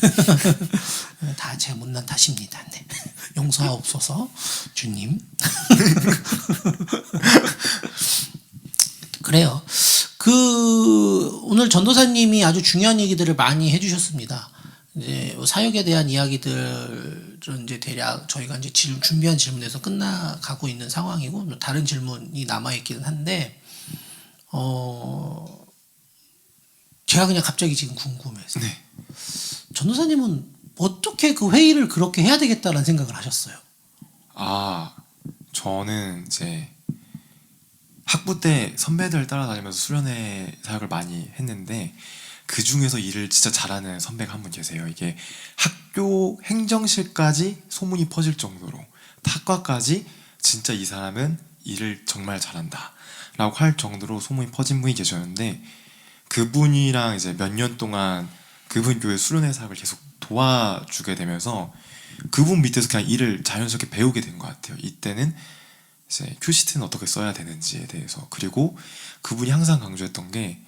다 제가 못난 탓입니다. 네. 용서하옵소서, 주님. 그래요. 오늘 전도사님이 아주 중요한 얘기들을 많이 해주셨습니다. 이제 사역에 대한 이야기들은 이제 대략 저희가 이제 준비한 질문에서 끝나가고 있는 상황이고, 다른 질문이 남아있기는 한데, 제가 그냥 갑자기 지금 궁금해서. 네. 전도사님은 어떻게 그 회의를 그렇게 해야 되겠다라는 생각을 하셨어요? 저는 이제 학부 때 선배들 따라다니면서 수련회 사역을 많이 했는데 그 중에서 일을 진짜 잘하는 선배가 한 분 계세요. 이게 학교 행정실까지 소문이 퍼질 정도로 학과까지 진짜 이 사람은 일을 정말 잘한다 라고 할 정도로 소문이 퍼진 분이 계셨는데 그분이랑 이제 몇 년 동안 그분 교회 수련회 사역을 계속 도와주게 되면서 그분 밑에서 그냥 일을 자연스럽게 배우게 된 것 같아요. 이때는 이제 큐시트는 어떻게 써야 되는지에 대해서, 그리고 그분이 항상 강조했던 게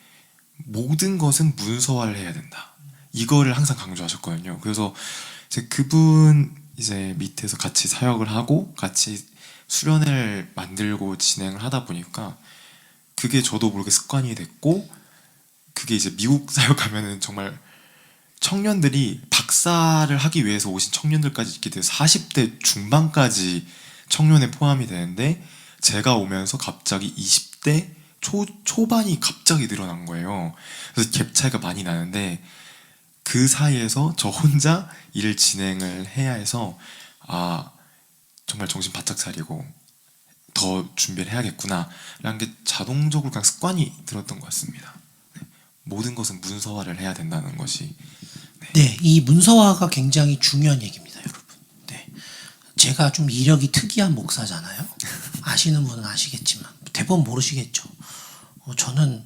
모든 것은 문서화를 해야 된다. 이거를 항상 강조하셨거든요. 그래서 이제 그분 이제 밑에서 같이 사역을 하고 같이 수련회를 만들고 진행을 하다 보니까 그게 저도 모르게 습관이 됐고, 그게 이제 미국 사역하면은 정말 청년들이 박사를 하기 위해서 오신 청년들까지 있게 돼서 40대 중반까지 청년에 포함이 되는데 제가 오면서 갑자기 20대 초반이 갑자기 늘어난 거예요. 그래서 갭 차이가 많이 나는데 그 사이에서 저 혼자 일을 진행을 해야 해서 정말 정신 바짝 차리고 더 준비를 해야겠구나 라는 게 자동적으로 그냥 습관이 들었던 것 같습니다. 네. 모든 것은 문서화를 해야 된다는 것이 네, 이 문서화가 굉장히 중요한 얘기입니다, 여러분. 네, 제가 좀 이력이 특이한 목사잖아요. 아시는 분은 아시겠지만 대부분 모르시겠죠. 저는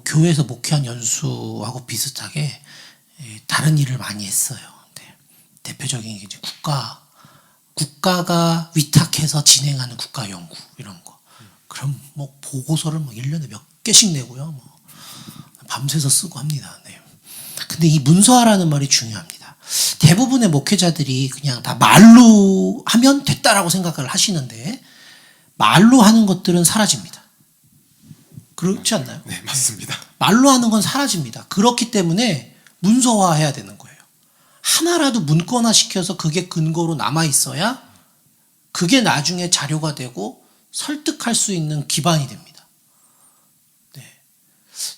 교회에서 목회한 연수하고 비슷하게 다른 일을 많이 했어요. 네, 대표적인 게 이제 국가가 위탁해서 진행하는 국가 연구 이런 거. 그럼 뭐 보고서를 1년에 몇 개씩 내고요. 밤새서 쓰고 합니다. 네. 근데 이 문서화라는 말이 중요합니다. 대부분의 목회자들이 그냥 다 말로 하면 됐다라고 생각을 하시는데 말로 하는 것들은 사라집니다. 그렇지 않나요? 네, 맞습니다. 말로 하는 건 사라집니다. 그렇기 때문에 문서화해야 되는 거예요. 하나라도 문건화 시켜서 그게 근거로 남아 있어야 그게 나중에 자료가 되고 설득할 수 있는 기반이 됩니다. 네.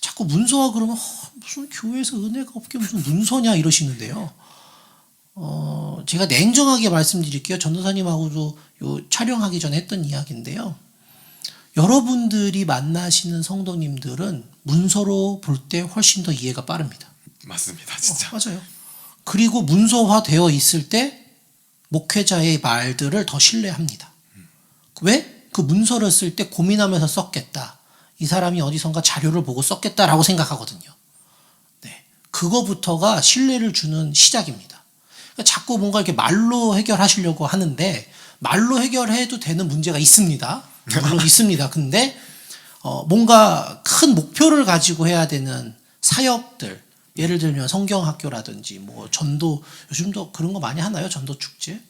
자꾸 문서화 그러면 무슨 교회에서 은혜가 없게 무슨 문서냐 이러시는데요. 제가 냉정하게 말씀드릴게요. 전도사님하고도 요 촬영하기 전에 했던 이야기인데요. 여러분들이 만나시는 성도님들은 문서로 볼 때 훨씬 더 이해가 빠릅니다. 맞습니다, 진짜. 맞아요. 그리고 문서화되어 있을 때 목회자의 말들을 더 신뢰합니다. 왜? 그 문서를 쓸 때 고민하면서 썼겠다. 이 사람이 어디선가 자료를 보고 썼겠다라고 생각하거든요. 네. 그거부터가 신뢰를 주는 시작입니다. 그러니까 자꾸 뭔가 이렇게 말로 해결하시려고 하는데 말로 해결해도 되는 문제가 있습니다. 물론 있습니다. 근데 뭔가 큰 목표를 가지고 해야 되는 사역들, 예를 들면 성경학교라든지 뭐 전도, 요즘도 그런 거 많이 하나요? 전도 축제?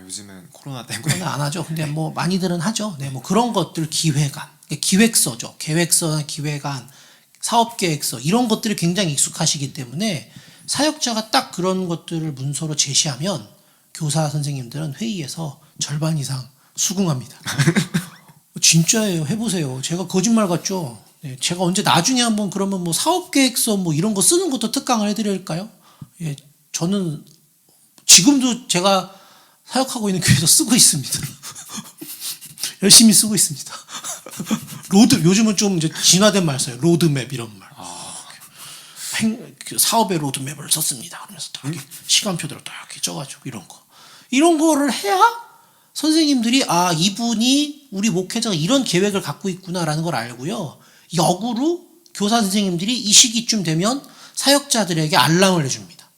요즘은 코로나 때문에 그건 안 하죠. 근데 뭐 많이들은 하죠. 네, 뭐 그런 것들 기획안, 기획서죠. 계획서나 기획안, 사업계획서 이런 것들이 굉장히 익숙하시기 때문에 사역자가 딱 그런 것들을 문서로 제시하면 교사 선생님들은 회의에서 절반 이상 수긍합니다. 진짜예요. 해보세요. 제가 거짓말 같죠? 네, 제가 언제 나중에 한번 그러면 뭐 사업계획서 뭐 이런 거 쓰는 것도 특강을 해드릴까요? 예, 저는 지금도 제가 사역하고 있는 교회에서 쓰고 있습니다. 열심히 쓰고 있습니다. 요즘은 좀 이제 진화된 말 써요. 로드맵 이런 말. 그 사업의 로드맵을 썼습니다. 그러면서 딱 이렇게 시간표대로 딱 이렇게 쪄가지고 이런 거를 해야 선생님들이 이분이 우리 목회자가 이런 계획을 갖고 있구나라는 걸 알고요. 역으로 교사 선생님들이 이 시기쯤 되면 사역자들에게 알람을 해줍니다.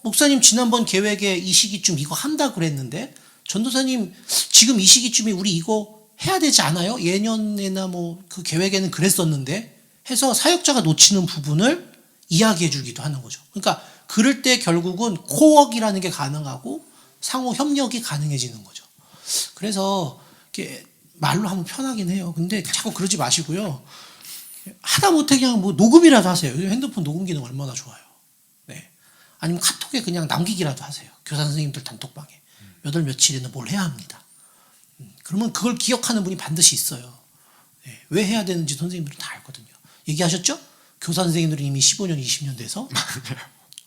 목사님 지난번 계획에 이 시기쯤 이거 한다 그랬는데 전도사님 지금 이 시기쯤에 우리 이거 해야 되지 않아요? 예년에나 뭐 그 계획에는 그랬었는데 해서 사역자가 놓치는 부분을 이야기해 주기도 하는 거죠. 그러니까 그럴 때 결국은 코웍이라는 게 가능하고 상호 협력이 가능해지는 거죠. 그래서 이렇게 말로 하면 편하긴 해요. 근데 자꾸 그러지 마시고요. 하다못해 그냥 뭐 녹음이라도 하세요. 요즘 핸드폰 녹음 기능 얼마나 좋아요. 네. 아니면 카톡에 그냥 남기기라도 하세요. 교사 선생님들 단톡방에. 몇 월 며칠에는 뭘 해야 합니다. 그러면 그걸 기억하는 분이 반드시 있어요. 네. 왜 해야 되는지 선생님들은 다 알거든요. 얘기하셨죠? 교사 선생님들은 이미 15년, 20년 돼서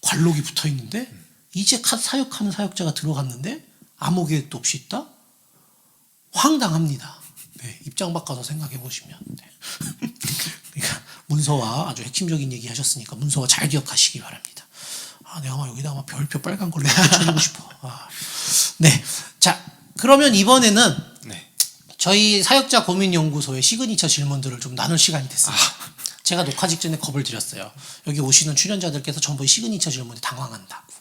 관록이 붙어 있는데 이제 사역하는 사역자가 들어갔는데 아무 계획도 없이 있다? 황당합니다. 네, 입장 바꿔서 생각해 보시면. 네. 그러니까 문서화 아주 핵심적인 얘기 하셨으니까 문서화 잘 기억하시기 바랍니다. 내가 막 여기다가 별표 빨간 걸로 쳐주고 싶어. 네. 자, 그러면 이번에는 네. 저희 사역자 고민연구소의 시그니처 질문들을 좀 나눌 시간이 됐습니다. 제가 녹화 직전에 겁을 드렸어요. 여기 오시는 출연자들께서 전부 시그니처 질문에 당황한다고.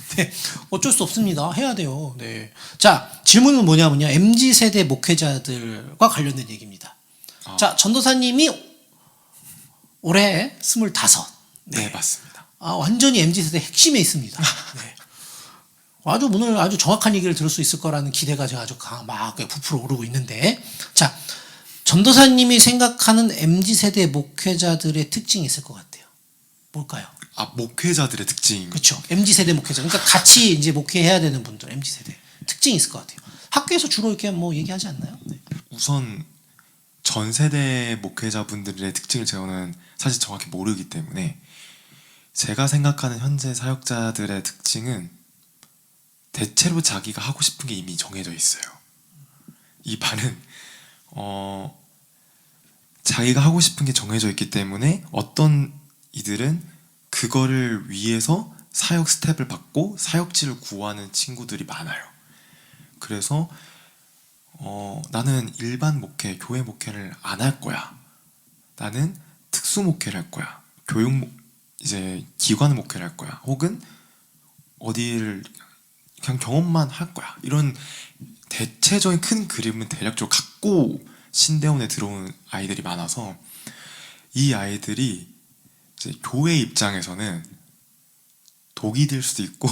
근데 어쩔 수 없습니다. 해야 돼요. 네. 자, 질문은 뭐냐면요. MZ세대 목회자들과 관련된 얘기입니다. 자, 전도사님이 올해 25. 네, 맞습니다. 완전히 MZ세대 핵심에 있습니다. 네. 오늘 아주 정확한 얘기를 들을 수 있을 거라는 기대가 제가 아주 막 부풀어 오르고 있는데. 자, 전도사님이 생각하는 MZ세대 목회자들의 특징이 있을 것 같아요. 뭘까요? 목회자들의 특징. 그렇죠. MZ세대 목회자. 그러니까 같이 이제 목회해야 되는 분들, MZ세대. 특징이 있을 것 같아요. 학교에서 주로 이렇게 뭐 얘기하지 않나요? 네. 우선 전 세대 목회자분들의 특징을 저는 사실 정확히 모르기 때문에 제가 생각하는 현재 사역자들의 특징은 대체로 자기가 하고 싶은 게 이미 정해져 있어요. 이 말은 자기가 하고 싶은 게 정해져 있기 때문에 어떤 이들은 그거를 위해서 사역 스텝을 받고 사역지를 구하는 친구들이 많아요. 그래서 나는 일반 목회, 교회 목회를 안 할 거야. 나는 특수 목회를 할 거야. 이제 기관 목회를 할 거야. 혹은 어디를 그냥 경험만 할 거야. 이런 대체적인 큰 그림은 대략적으로 갖고 신대원에 들어오는 아이들이 많아서 이 아이들이 이제 교회 입장에서는 독이 될 수도 있고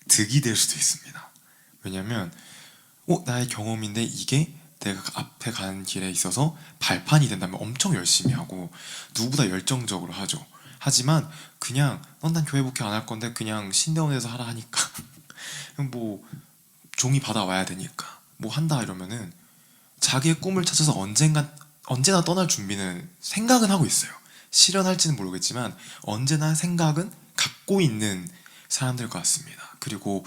득이 될 수도 있습니다. 왜냐면 나의 경험인데 이게 내가 앞에 가는 길에 있어서 발판이 된다면 엄청 열심히 하고 누구보다 열정적으로 하죠. 하지만 그냥 난 교회 목회 안 할 건데 그냥 신대원에서 하라 하니까 뭐 종이 받아와야 되니까 뭐 한다 이러면은 자기의 꿈을 찾아서 언제나 떠날 준비는 생각은 하고 있어요. 실현할지는 모르겠지만 언제나 생각은 갖고 있는 사람들 같습니다. 그리고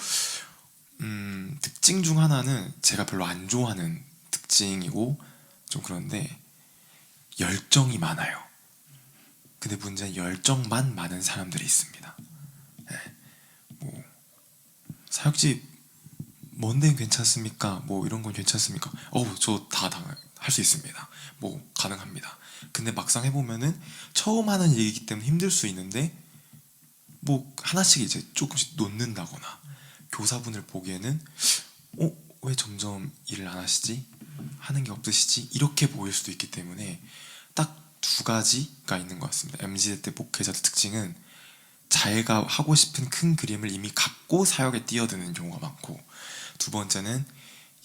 특징 중 하나는 제가 별로 안 좋아하는 특징이고 좀 그런데 열정이 많아요. 근데 문제는 열정만 많은 사람들이 있습니다. 네. 뭐 사역지 뭔데 괜찮습니까? 뭐 이런 건 괜찮습니까? 저 다 할 수 있습니다. 뭐 가능합니다. 근데 막상 해보면은 처음 하는 일이기 때문에 힘들 수 있는데 뭐 하나씩 이제 조금씩 놓는다거나 교사분을 보기에는 왜 점점 일을 안 하시지? 하는 게 없으시지? 이렇게 보일 수도 있기 때문에 딱 두 가지가 있는 것 같습니다. MZ세대 목회자들 특징은 자기가 하고 싶은 큰 그림을 이미 갖고 사역에 뛰어드는 경우가 많고, 두 번째는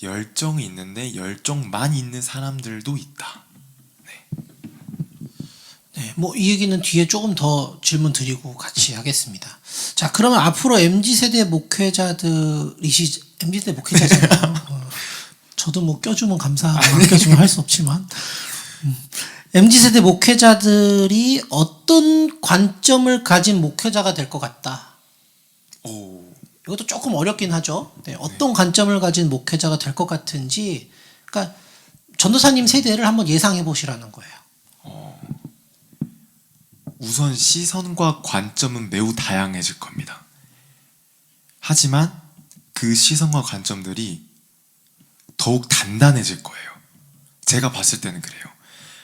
열정이 있는데 열정만 있는 사람들도 있다. 네, 뭐 이 얘기는 뒤에 조금 더 질문 드리고 같이 하겠습니다. 자, 그러면 앞으로 MZ세대 MZ세대 목회자잖아요. 저도 뭐 껴주면 감사하고 안 껴주면 할 수 없지만 MZ세대 목회자들이 어떤 관점을 가진 목회자가 될 것 같다. 이것도 조금 어렵긴 하죠. 네, 어떤 관점을 가진 목회자가 될 것 같은지, 그러니까 전도사님 세대를 한번 예상해 보시라는 거예요. 우선 시선과 관점은 매우 다양해질 겁니다. 하지만 그 시선과 관점들이 더욱 단단해질 거예요. 제가 봤을 때는 그래요.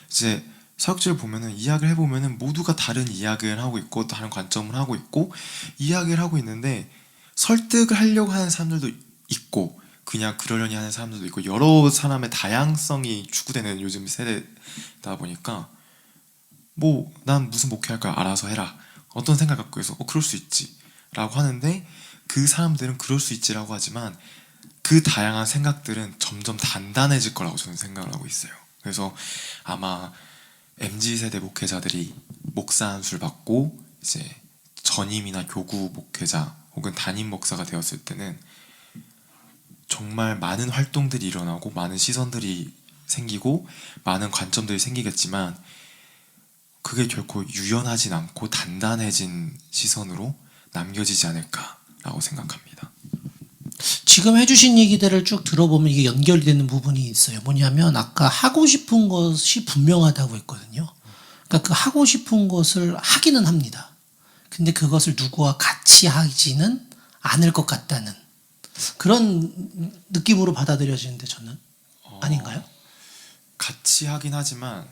이제 사역지를 보면은 이야기를 해보면은 모두가 다른 이야기를 하고 있고 다른 관점을 하고 있고 이야기를 하고 있는데 설득을 하려고 하는 사람들도 있고 그냥 그러려니 하는 사람들도 있고 여러 사람의 다양성이 추구되는 요즘 세대다 보니까 뭐 난 무슨 목회할 거야 알아서 해라 어떤 생각 갖고 있어 그럴 수 있지 라고 하는데 그 사람들은 그럴 수 있지라고 하지만 그 다양한 생각들은 점점 단단해질 거라고 저는 생각을 하고 있어요. 그래서 아마 MZ세대 목회자들이 목사 안수를 받고 이제 전임이나 교구 목회자 혹은 담임 목사가 되었을 때는 정말 많은 활동들이 일어나고 많은 시선들이 생기고 많은 관점들이 생기겠지만 그게 결코 유연하진 않고 단단해진 시선으로 남겨지지 않을까라고 생각합니다. 지금 해주신 얘기들을 쭉 들어보면 이게 연결이 되는 부분이 있어요. 뭐냐면 아까 하고 싶은 것이 분명하다고 했거든요. 그러니까 그 하고 싶은 것을 하기는 합니다. 근데 그것을 누구와 같이 하지는 않을 것 같다는 그런 느낌으로 받아들여지는데 저는 아닌가요? 같이 하긴 하지만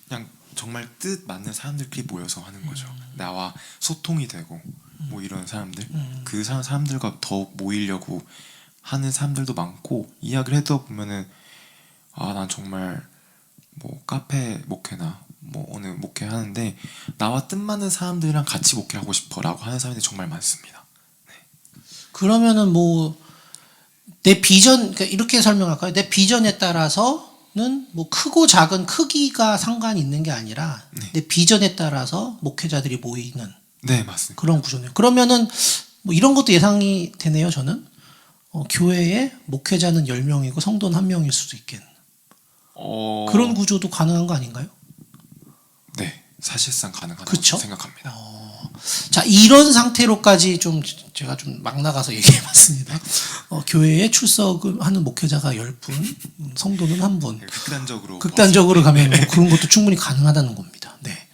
그냥 정말 뜻 맞는 사람들끼리 모여서 하는 거죠. 나와 소통이 되고 뭐 이런 사람들 그 사람들과 더 모이려고 하는 사람들도 많고 이야기를 해도 보면은 난 정말 뭐 카페 목회나 뭐 어느 목회 하는데 나와 뜻 맞는 사람들이랑 같이 목회하고 싶어라고 하는 사람들이 정말 많습니다. 그러면은 뭐 내 비전, 그러니까 이렇게 설명할까요? 내 비전에 따라서는 뭐 크고 작은 크기가 상관이 있는 게 아니라 내 비전에 따라서 목회자들이 모이는 네, 맞습니다. 그런 구조네요. 그러면은 뭐 이런 것도 예상이 되네요. 저는 교회에 목회자는 10명이고 성도는 1명일 수도 있겠는 그런 구조도 가능한 거 아닌가요? 네, 사실상 가능하다고 그쵸? 생각합니다. 자, 이런 상태로까지 좀 제가 좀 막 나가서 얘기해봤습니다. 교회에 출석하는 목회자가 10분, 성도는 1분. 네, 극단적으로 가면 뭐 그런 것도 충분히 가능하다는 겁니다. 네.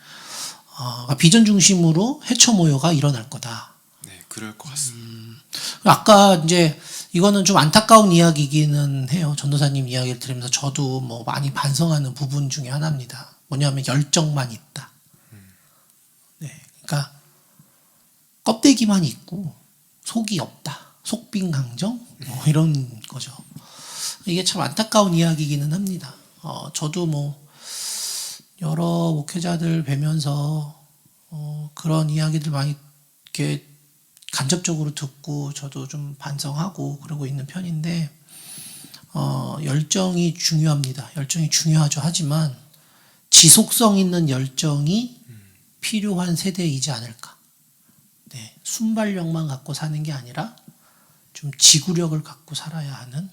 비전 중심으로 해처 모여가 일어날 거다. 네, 그럴 것 같습니다. 아까 이제 이거는 좀 안타까운 이야기이기는 해요. 전도사님 이야기를 들으면서 저도 뭐 많이 반성하는 부분 중에 하나입니다. 뭐냐면 열정만 있다. 네. 그러니까 껍데기만 있고 속이 없다. 속빈강정? 이런 거죠. 이게 참 안타까운 이야기이기는 합니다. 저도 뭐 여러 목회자들 뵈면서 그런 이야기들 많이 이렇게 간접적으로 듣고 저도 좀 반성하고 그러고 있는 편인데 열정이 중요합니다. 열정이 중요하죠. 하지만 지속성 있는 열정이 필요한 세대이지 않을까. 네, 순발력만 갖고 사는 게 아니라 좀 지구력을 갖고 살아야 하는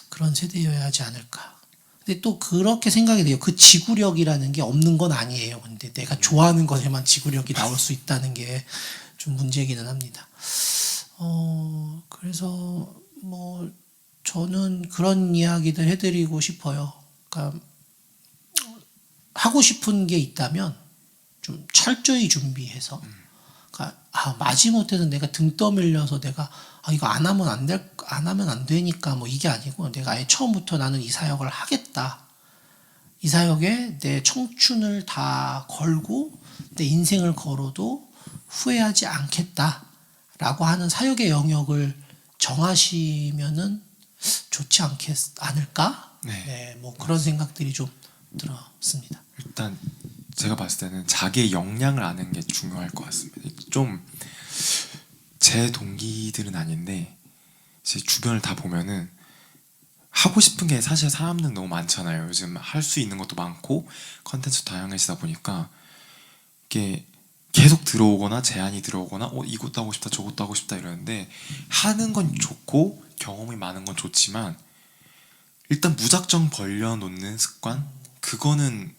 그런 세대여야 하지 않을까. 근데 또 그렇게 생각이 돼요. 그 지구력이라는 게 없는 건 아니에요. 근데 내가 좋아하는 것에만 지구력이 나올 수 있다는 게 좀 문제이기는 합니다. 그래서 뭐 저는 그런 이야기들 해드리고 싶어요. 그러니까 하고 싶은 게 있다면 좀 철저히 준비해서, 그러니까 마지못해서 내가 등 떠밀려서 내가 이거 안 하면 안 되니까 뭐 이게 아니고, 내가 아예 처음부터 나는 이 사역을 하겠다. 이 사역에 내 청춘을 다 걸고 내 인생을 걸어도 후회하지 않겠다라고 하는 사역의 영역을 정하시면은 좋지 않을까? 네, 뭐 그런 생각들이 좀 들었습니다. 일단 제가 봤을 때는 자기의 역량을 아는 게 중요할 것 같습니다. 좀 제 동기들은 아닌데 제 주변을 다 보면은 하고 싶은 게 사실 사람들은 너무 많잖아요. 요즘 할 수 있는 것도 많고 컨텐츠 다양해지다 보니까 이게 계속 들어오거나 제안이 들어오거나 이것도 하고 싶다 저것도 하고 싶다 이러는데, 하는 건 좋고 경험이 많은 건 좋지만 일단 무작정 벌려놓는 습관, 그거는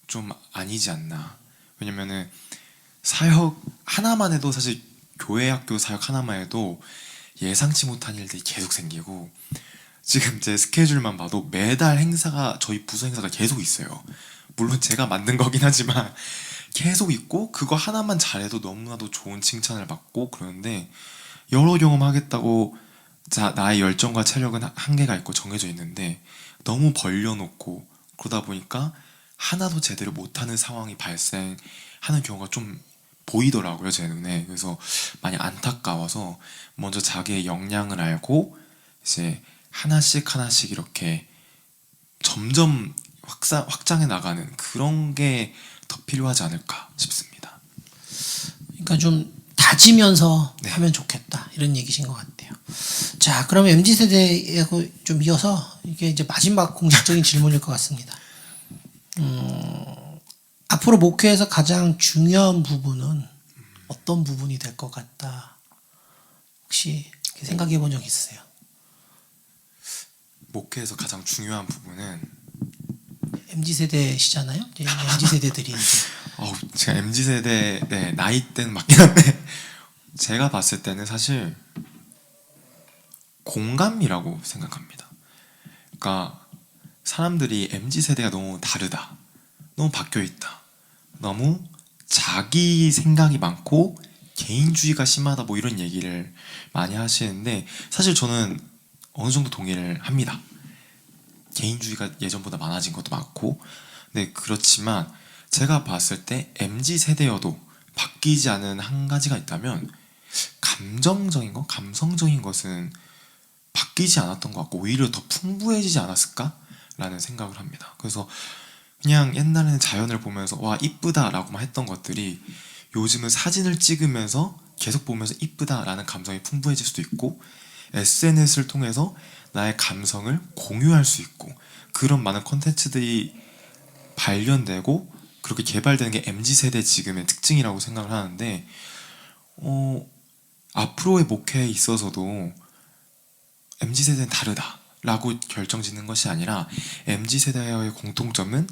좀 아니지 않나. 왜냐면은 사역 하나만 해도, 사실 교회 학교 사역 하나만 해도 예상치 못한 일들이 계속 생기고, 지금 제 스케줄만 봐도 매달 행사가, 저희 부서 행사가 계속 있어요. 물론 제가 만든 거긴 하지만 계속 있고, 그거 하나만 잘해도 너무나도 좋은 칭찬을 받고 그러는데, 여러 경험하겠다고 나의 열정과 체력은 한계가 있고 정해져 있는데 너무 벌려놓고 그러다 보니까 하나도 제대로 못하는 상황이 발생하는 경우가 좀 보이더라고요, 제 눈에. 그래서 많이 안타까워서 먼저 자기의 역량을 알고 이제 하나씩 이렇게 점점 확장해 나가는 그런 게 더 필요하지 않을까 싶습니다. 그러니까 좀 다지면서 하면 좋겠다, 이런 얘기신 것 같아요. 자, 그럼 MZ세대에 좀 이어서 이게 이제 마지막 공식적인 질문일 것 같습니다. 앞으로 목회에서 가장 중요한 부분은 어떤 부분이 될 것 같다, 혹시 생각해 본 적 있으세요? 목회에서 가장 중요한 부분은, MZ세대시잖아요. MZ세대들이 이제 제가 MZ세대 나이대는 맞긴 한데 제가 봤을 때는 사실 공감이라고 생각합니다. 그러니까 사람들이 MZ세대가 너무 다르다, 너무 바뀌어있다, 너무 자기 생각이 많고 개인주의가 심하다, 뭐 이런 얘기를 많이 하시는데 사실 저는 어느 정도 동의를 합니다. 개인주의가 예전보다 많아진 것도 많고. 네, 그렇지만 제가 봤을 때 MZ세대여도 바뀌지 않은 한 가지가 있다면 감성적인 것은 바뀌지 않았던 것 같고 오히려 더 풍부해지지 않았을까라는 생각을 합니다. 그래서 그냥 옛날에는 자연을 보면서 와 이쁘다라고만 했던 것들이 요즘은 사진을 찍으면서 계속 보면서 이쁘다라는 감성이 풍부해질 수도 있고, SNS를 통해서 나의 감성을 공유할 수 있고, 그런 많은 콘텐츠들이 발견되고 그렇게 개발되는 게 MZ세대 지금의 특징이라고 생각을 하는데, 앞으로의 목회에 있어서도 MZ세대는 다르다라고 결정짓는 것이 아니라 MZ세대와의 공통점은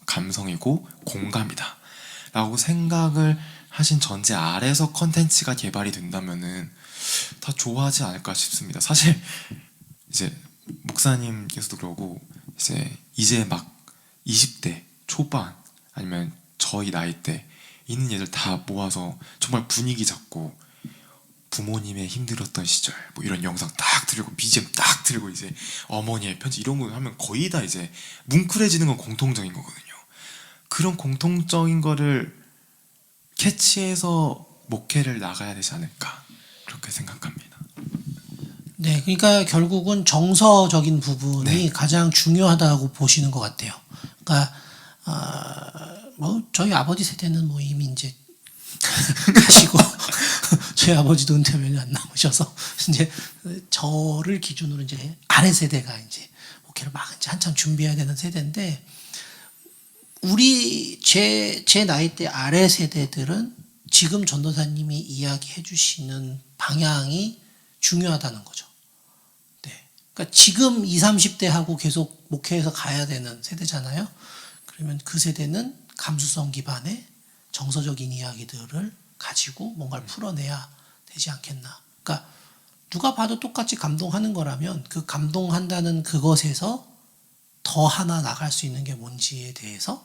감성이고 공감이다 라고 생각을 하신 전제 아래서 컨텐츠가 개발이 된다면은 다 좋아하지 않을까 싶습니다. 사실 이제 목사님께서도 그러고 이제 막 20대 초반 아니면 저희 나이 때 있는 애들 다 모아서 정말 분위기 잡고 부모님의 힘들었던 시절 뭐 이런 영상 딱 들고 BGM 딱 들고 이제 어머니의 편지 이런 거 하면 거의 다 이제 뭉클해지는 건 공통적인 거거든요. 그런 공통적인 거를 캐치해서 목회를 나가야 되지 않을까 그렇게 생각합니다. 네, 그러니까 결국은 정서적인 부분이 가장 중요하다고 보시는 것 같아요. 그러니까 뭐 저희 아버지 세대는 뭐 이미 이제 가시고 저희 아버지도 은퇴 몇 년 안 남으셔서 이제 저를 기준으로 이제 아래 세대가 이제 목회를 막 이제 한참 준비해야 되는 세대인데 제 나이 대 아래 세대들은 지금 전도사님이 이야기해 주시는 방향이 중요하다는 거죠. 네. 그러니까 지금 20, 30대하고 계속 목회에서 가야 되는 세대잖아요. 그러면 그 세대는 감수성 기반의 정서적인 이야기들을 가지고 뭔가를 풀어내야 되지 않겠나. 그러니까 누가 봐도 똑같이 감동하는 거라면 그 감동한다는 그것에서 더 하나 나갈 수 있는 게 뭔지에 대해서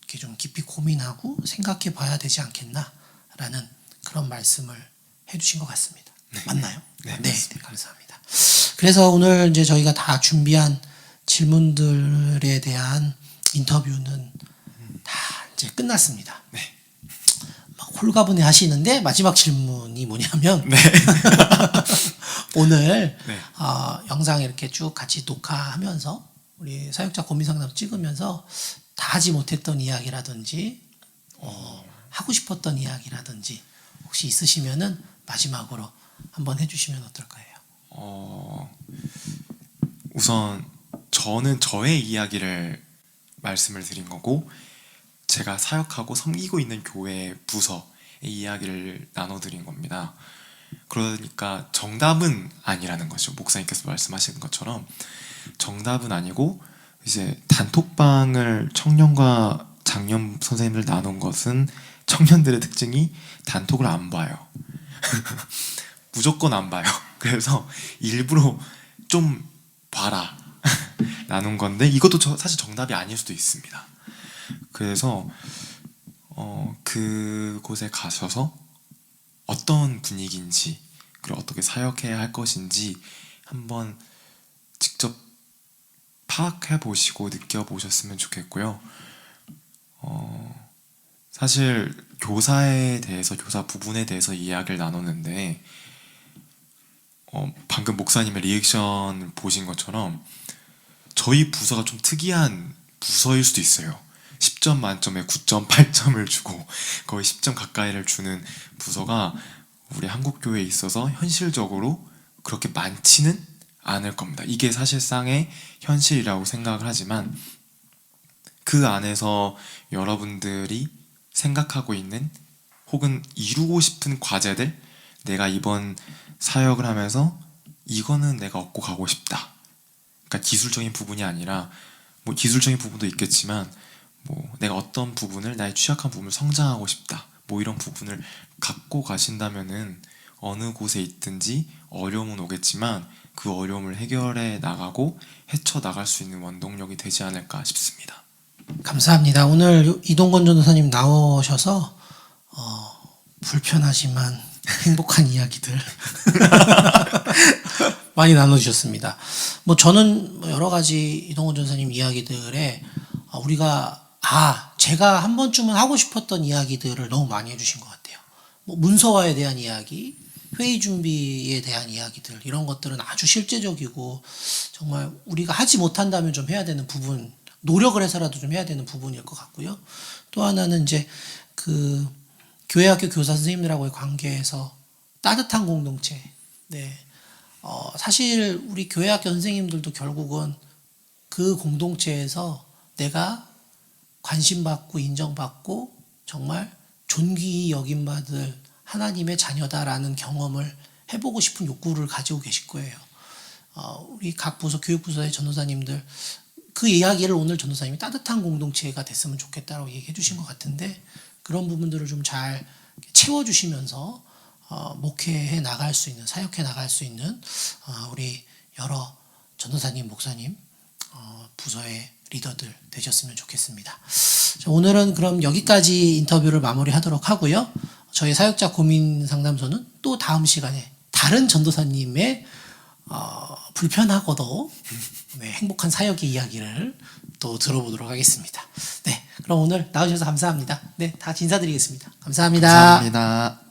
이렇게 좀 깊이 고민하고 생각해 봐야 되지 않겠나라는 그런 말씀을 해주신 것 같습니다. 네. 맞나요? 네, 네, 감사합니다. 그래서 오늘 이제 저희가 다 준비한 질문들에 대한 인터뷰는 다 이제 끝났습니다. 네. 막 홀가분해 하시는데 마지막 질문이 뭐냐면 네. 오늘 네. 영상 이렇게 쭉 같이 녹화하면서 우리 사역자 고민상담 찍으면서 다 하지 못했던 이야기라든지 하고 싶었던 이야기라든지 혹시 있으시면은 마지막으로 한번 해주시면 어떨까요? 우선 저는 저의 이야기를 말씀을 드린 거고 제가 사역하고 섬기고 있는 교회 부서의 이야기를 나눠드린 겁니다. 그러니까 정답은 아니라는 거죠. 목사님께서 말씀하신 것처럼 정답은 아니고 이제 단톡방을 청년과 장년 선생님들 나눈 것은 청년들의 특징이 단톡을 안 봐요. 무조건 안 봐요. 그래서 일부러 좀 봐라 나눈 건데 이것도 사실 정답이 아닐 수도 있습니다. 그래서 그곳에 가셔서 어떤 분위기인지 그리고 어떻게 사역해야 할 것인지 한번 직접 파악해 보시고 느껴보셨으면 좋겠고요. 사실 교사에 대해서 교사 부분에 대해서 이야기를 나눴는데 방금 목사님의 리액션 보신 것처럼 저희 부서가 좀 특이한 부서일 수도 있어요. 10점 만점에 9.8점을 주고 거의 10점 가까이를 주는 부서가 우리 한국교회에 있어서 현실적으로 그렇게 많지는 않을 겁니다. 이게 사실상의 현실이라고 생각을 하지만 그 안에서 여러분들이 생각하고 있는 혹은 이루고 싶은 과제들 내가 이번 사역을 하면서 이거는 내가 얻고 가고 싶다. 그러니까 기술적인 부분이 아니라 뭐 기술적인 부분도 있겠지만 뭐 내가 어떤 부분을 나의 취약한 부분을 성장하고 싶다. 뭐 이런 부분을 갖고 가신다면은 어느 곳에 있든지 어려움은 오겠지만 그 어려움을 해결해 나가고 헤쳐 나갈 수 있는 원동력이 되지 않을까 싶습니다. 감사합니다. 오늘 이동건 전도사님 나오셔서 불편하지만 행복한 이야기들 많이 나눠주셨습니다. 뭐 저는 여러 가지 이동건 전도사님 이야기들에 우리가 제가 한 번쯤은 하고 싶었던 이야기들을 너무 많이 해주신 것 같아요. 뭐 문서화에 대한 이야기, 회의 준비에 대한 이야기들 이런 것들은 아주 실제적이고 정말 우리가 하지 못한다면 좀 해야 되는 부분, 노력을 해서라도 좀 해야 되는 부분일 것 같고요. 또 하나는 이제 그 교회학교 교사 선생님들하고의 관계에서 따뜻한 공동체. 네. 사실 우리 교회학교 선생님들도 결국은 그 공동체에서 내가 관심받고 인정받고 정말 존귀히 여김받을 하나님의 자녀다라는 경험을 해보고 싶은 욕구를 가지고 계실 거예요. 우리 각 부서, 교육부서의 전도사님들 그 이야기를 오늘 전도사님이 따뜻한 공동체가 됐으면 좋겠다라고 얘기해 주신 것 같은데 그런 부분들을 좀 잘 채워주시면서 목회해 나갈 수 있는, 사역해 나갈 수 있는 우리 여러 전도사님, 목사님, 부서의 리더들 되셨으면 좋겠습니다. 자, 오늘은 그럼 여기까지 인터뷰를 마무리하도록 하고요. 저희 사역자 고민 상담소는 또 다음 시간에 다른 전도사님의 불편하고도 행복한 사역의 이야기를 또 들어보도록 하겠습니다. 네, 그럼 오늘 나와주셔서 감사합니다. 네, 다 같이 인사드리겠습니다. 감사합니다. 감사합니다.